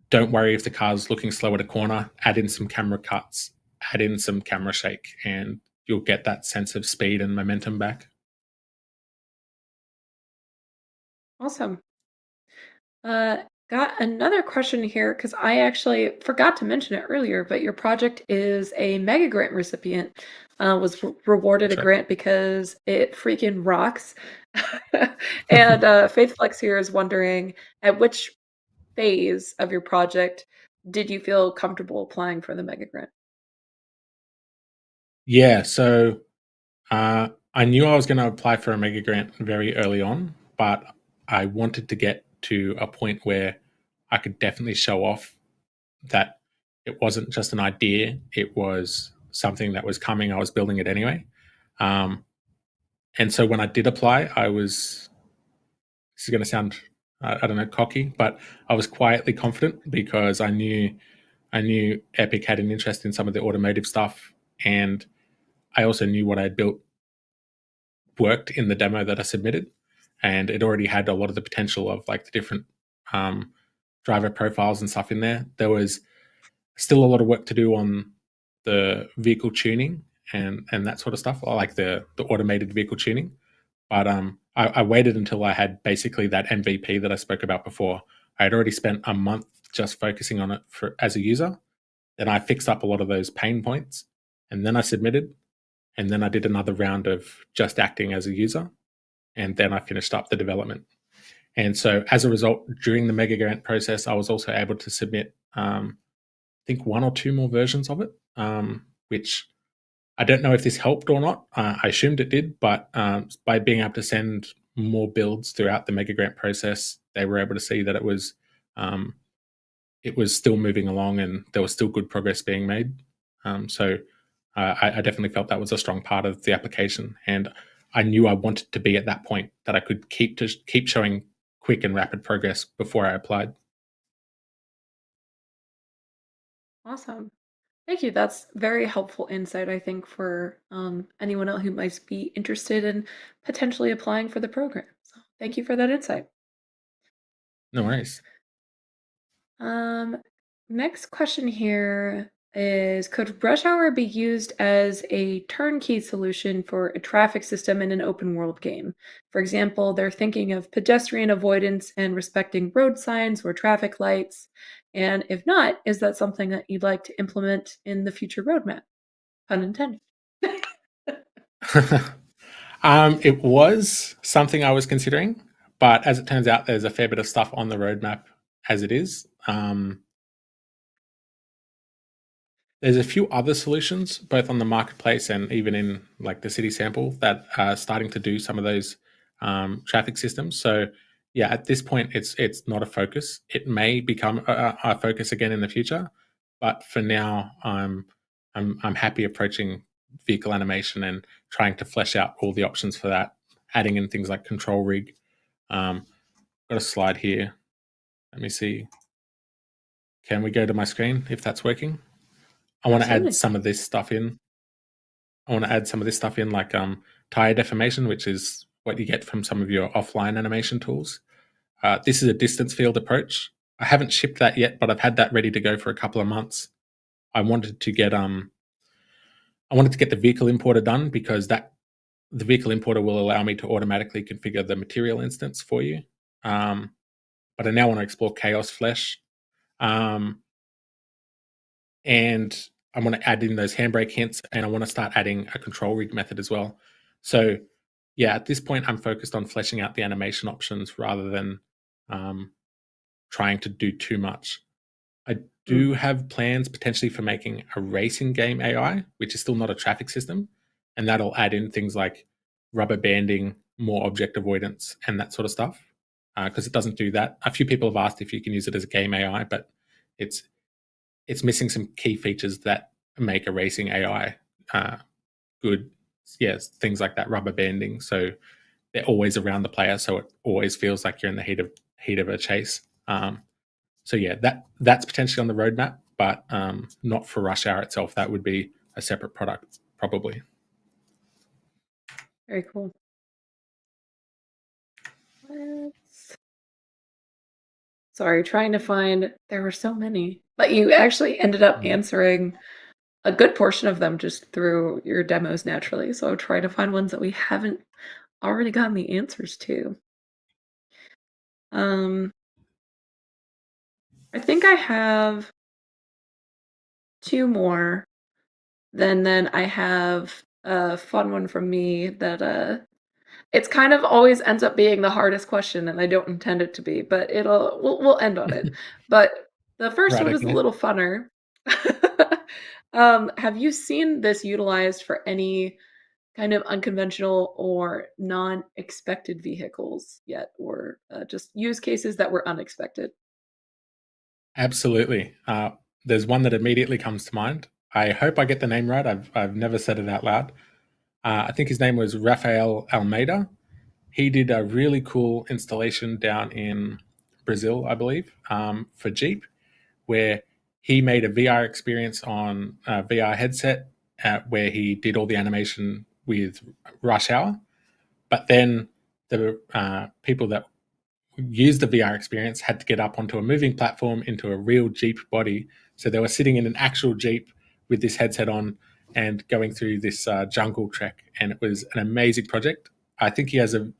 Don't worry if the car's looking slow at a corner. Add in some camera cuts, add in some camera shake, and you'll get that sense of speed and momentum back. Awesome. Got another question here because I actually forgot to mention it earlier, but your project is a mega grant recipient. Was rewarded a That's right. grant because it freaking rocks. And Faith Flex here is wondering at which phase of your project did you feel comfortable applying for the mega grant? Yeah, so I knew I was going to apply for a mega grant very early on, but I wanted to get to a point where I could definitely show off that it wasn't just an idea, it was something that was coming. I was building it anyway. Um, and so when I did apply, this is going to sound, I don't know, cocky, but I was quietly confident because I knew Epic had an interest in some of the automotive stuff, and I also knew what I had built worked in the demo that I submitted, and it already had a lot of the potential of like the different um, driver profiles and stuff in there. There was still a lot of work to do on the vehicle tuning and that sort of stuff, or like the automated vehicle tuning. But I waited until I had basically that MVP that I spoke about before. I had already spent a month just focusing on it as a user. Then I fixed up a lot of those pain points, and then I submitted, and then I did another round of just acting as a user, and then I finished up the development. And so as a result, during the mega grant process, I was also able to submit, I think, one or two more versions of it, which I don't know if this helped or not. I assumed it did, but by being able to send more builds throughout the mega grant process, they were able to see that um, it was still moving along and there was still good progress being made. So I definitely felt that was a strong part of the application, and I knew I wanted to be at that point that I could keep showing quick and rapid progress before I applied. Awesome. Thank you. That's very helpful insight, I think, for anyone else who might be interested in potentially applying for the program. So thank you for that insight. No worries. Um, Next question here is, could rush hour be used as a turnkey solution for a traffic system in an open world game? For example, they're thinking of pedestrian avoidance and respecting road signs or traffic lights. And if not, is that something that you'd like to implement in the future roadmap? Pun intended. It was something I was considering, but as it turns out, there's a fair bit of stuff on the roadmap as it is. There's a few other solutions, both on the marketplace and even in like the city sample, that are starting to do some of those traffic systems. So yeah, at this point, it's not a focus. It may become a focus again in the future, but for now, I'm happy approaching vehicle animation and trying to flesh out all the options for that, adding in things like control rig. Got a slide here. Let me see. Can we go to my screen if that's working? I want to add Absolutely. some of this stuff in. Like tire deformation, which is what you get from some of your offline animation tools. This is a distance field approach. I haven't shipped that yet, but I've had that ready to go for a couple of months. I wanted to get the vehicle importer done because the vehicle importer will allow me to automatically configure the material instance for you. But I now want to explore Chaos Flesh. And I want to add in those handbrake hints, and I want to start adding a control rig method as well. So yeah, at this point, I'm focused on fleshing out the animation options rather than trying to do too much. I Mm. do have plans potentially for making a racing game AI, which is still not a traffic system, and that'll add in things like rubber banding, more object avoidance, and that sort of stuff. Because it doesn't do that. A few people have asked if you can use it as a game AI, but it's missing some key features that make a racing AI good. Yes, things like that rubber banding. So they're always around the player, so it always feels like you're in the heat of a chase. So yeah, that's potentially on the roadmap, but not for Rush Hour itself. That would be a separate product, probably. Very cool. Let's... Sorry, trying to find. There were so many, but you actually ended up answering a good portion of them just through your demos naturally. So I'll try to find ones that we haven't already gotten the answers to. Um, I think I have two more. Then I have a fun one from me that it's kind of always ends up being the hardest question, and I don't intend it to be, but we'll end on it. But the first Right. one is a Okay. little funner. Have you seen this utilized for any kind of unconventional or non-expected vehicles yet, or just use cases that were unexpected? Absolutely. There's one that immediately comes to mind. I hope I get the name right. I've never said it out loud. I think his name was Rafael Almeida. He did a really cool installation down in Brazil, I believe, for Jeep, where he made a VR experience on a VR headset where he did all the animation with Rush Hour. But then the people that used the VR experience had to get up onto a moving platform into a real Jeep body. So they were sitting in an actual Jeep with this headset on and going through this jungle trek. And it was an amazing project. I think he has a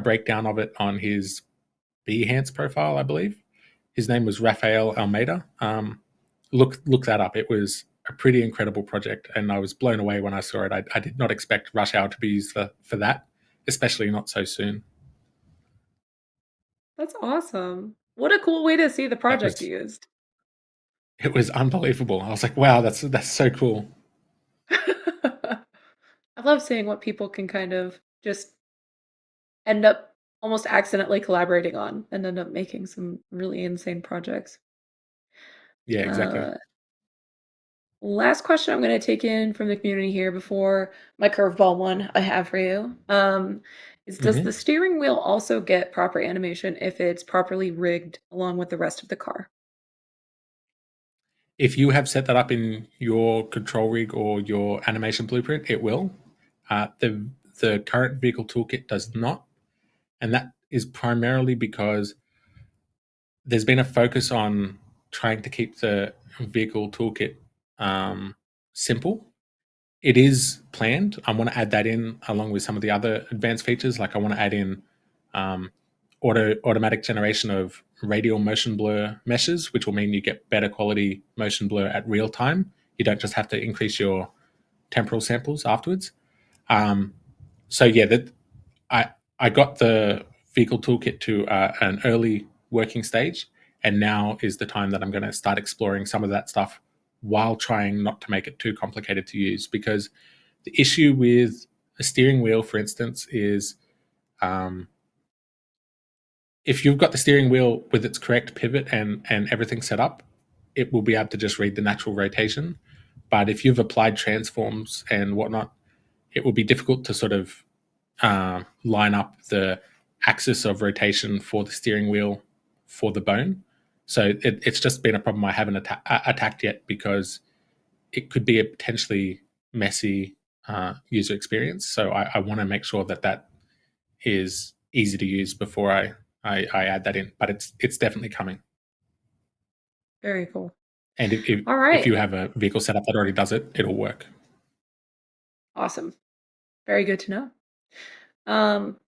breakdown of it on his Behance profile, I believe. His name was Rafael Almeida. Look that up. It was a pretty incredible project, and I was blown away when I saw it. I did not expect Rush Hour to be used for that, especially not so soon. That's awesome. What a cool way to see the That project was used. It was unbelievable. I was like, wow, that's so cool. I love seeing what people can kind of just end up almost accidentally collaborating on and end up making some really insane projects. Yeah, exactly. Uh, Last question I'm going to take in from the community here before my curveball one I have for you. Is does the Hmm. steering wheel also get proper animation if it's properly rigged along with the rest of the car? If you have set that up in your control rig or your animation blueprint, it will. The current vehicle toolkit does not, and that is primarily because there's been a focus on trying to keep the vehicle toolkit simple. It is planned. I want to add that in along with some of the other advanced features. Like I want to add in um, automatic generation of radial motion blur meshes, which will mean you get better quality motion blur at real time. You don't just have to increase your temporal samples afterwards. Um, so yeah, that I I got the vehicle toolkit to an early working stage, and now is the time that I'm going to start exploring some of that stuff while trying not to make it too complicated to use. Because the issue with a steering wheel, for instance, is um, if you've got the steering wheel with its correct pivot and everything set up, it will be able to just read the natural rotation. But if you've applied transforms and whatnot, it will be difficult to sort of line up the axis of rotation for the steering wheel for the bone. So it's just been a problem I haven't attacked yet because it could be a potentially messy user experience. So I want to make sure that that is easy to use before I add that in. But it's definitely coming. Very cool. And All if right. you have a vehicle setup that already does it, it'll work. Awesome. Very good to know.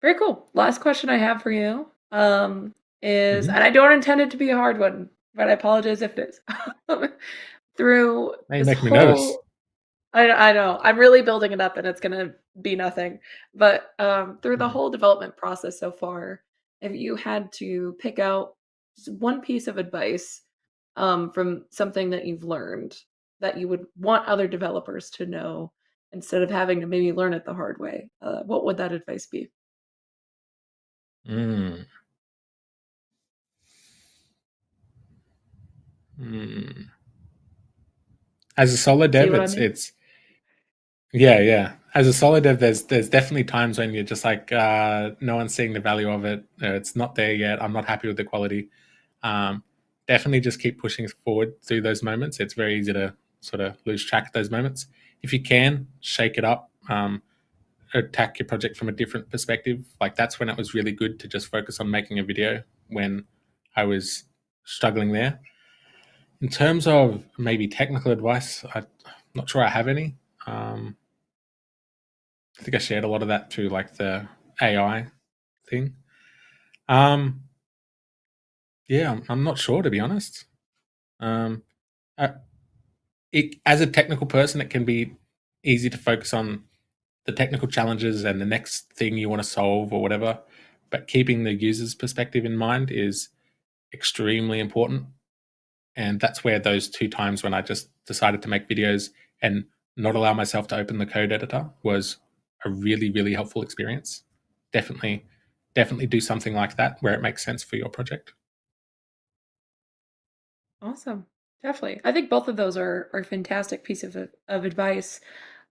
Very cool. Last question I have for you is, Mm-hmm. and I don't intend it to be a hard one, but I apologize if it is. Through Now you this make me nervous. whole I know. I'm really building it up and it's gonna be nothing. But through the Mm-hmm. whole development process so far, if you had to pick out just one piece of advice from something that you've learned that you would want other developers to know instead of having to maybe learn it the hard way, what would that advice be? Mm. Mm. As a solo See dev, what I mean? it's yeah. As a solo dev, there's definitely times when you're just like, no one's seeing the value of it. It's not there yet. I'm not happy with the quality. Um, Definitely just keep pushing forward through those moments. It's very easy to sort of lose track of those moments. If you can shake it up, attack your project from a different perspective. Like that's when it was really good to just focus on making a video when I was struggling there. In terms of maybe technical advice, I'm not sure I have any. Um, I think I shared a lot of that through like the AI thing. Um, yeah, I'm not sure to be honest. Um, uh, as a technical person, it can be easy to focus on the technical challenges and the next thing you want to solve or whatever. But keeping the user's perspective in mind is extremely important. And that's where those 2 times when I just decided to make videos and not allow myself to open the code editor was a really, really helpful experience. Definitely do something like that where it makes sense for your project. Awesome. Definitely. I think both of those are fantastic piece of advice,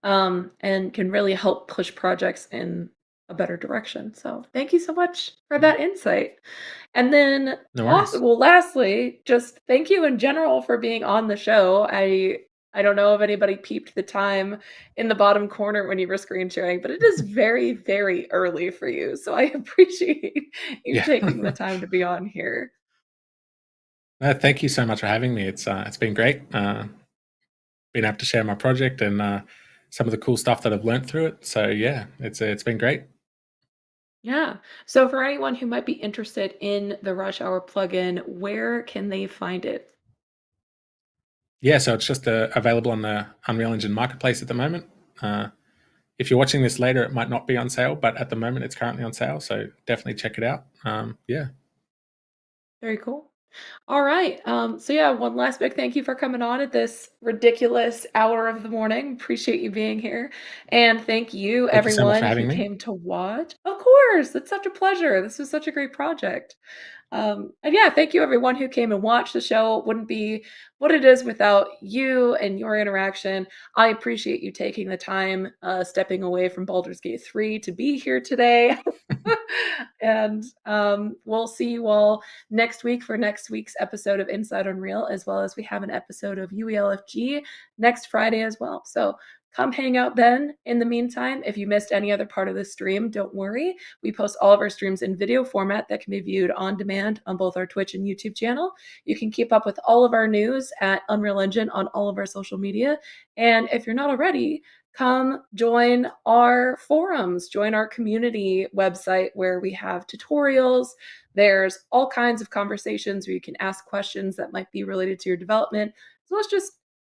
and can really help push projects in a better direction. So thank you so much for that insight. And then No also, worries. well, lastly, just thank you in general for being on the show. I don't know if anybody peeped the time in the bottom corner when you were screen sharing, but it is very, very early for you. So I appreciate you Yeah. taking the time to be on here. Thank you so much for having me. It's been great being able to share my project and some of the cool stuff that I've learned through it. So yeah, it's been great. Yeah. So for anyone who might be interested in the Rush Hour plugin, where can they find it? Yeah, so it's just available on the Unreal Engine Marketplace at the moment. Uh, if you're watching this later, it might not be on sale, but at the moment it's currently on sale. So definitely check it out. Yeah, Very cool. All right. So yeah, one last big thank you for coming on at this ridiculous hour of the morning. Appreciate you being here. And thank you thank you so much for everyone who having me. came to watch. Of course, it's such a pleasure. This was such a great project. And yeah, thank you everyone who came and watched the show. It wouldn't be what it is without you and your interaction. I appreciate you taking the time, stepping away from Baldur's Gate 3 to be here today. And we'll see you all next week for next week's episode of Inside Unreal, as well as we have an episode of UELFG next Friday as well. So come hang out then. In the meantime, if you missed any other part of the stream, don't worry. We post all of our streams in video format that can be viewed on demand on both our Twitch and YouTube channel. You can keep up with all of our news at Unreal Engine on all of our social media. And if you're not already, come join our forums, join our community website where we have tutorials. There's all kinds of conversations where you can ask questions that might be related to your development. So let's just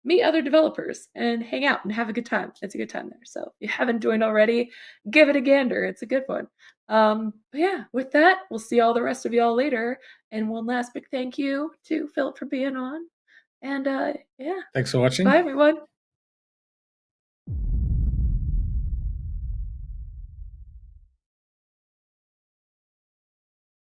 meet other developers and hang out and have a good time. It's a good time there. So if you haven't joined already, give it a gander. It's a good one. But yeah, with that, we'll see all the rest of y'all later. And one last big thank you to Philip for being on. And yeah, Thanks for watching. bye everyone.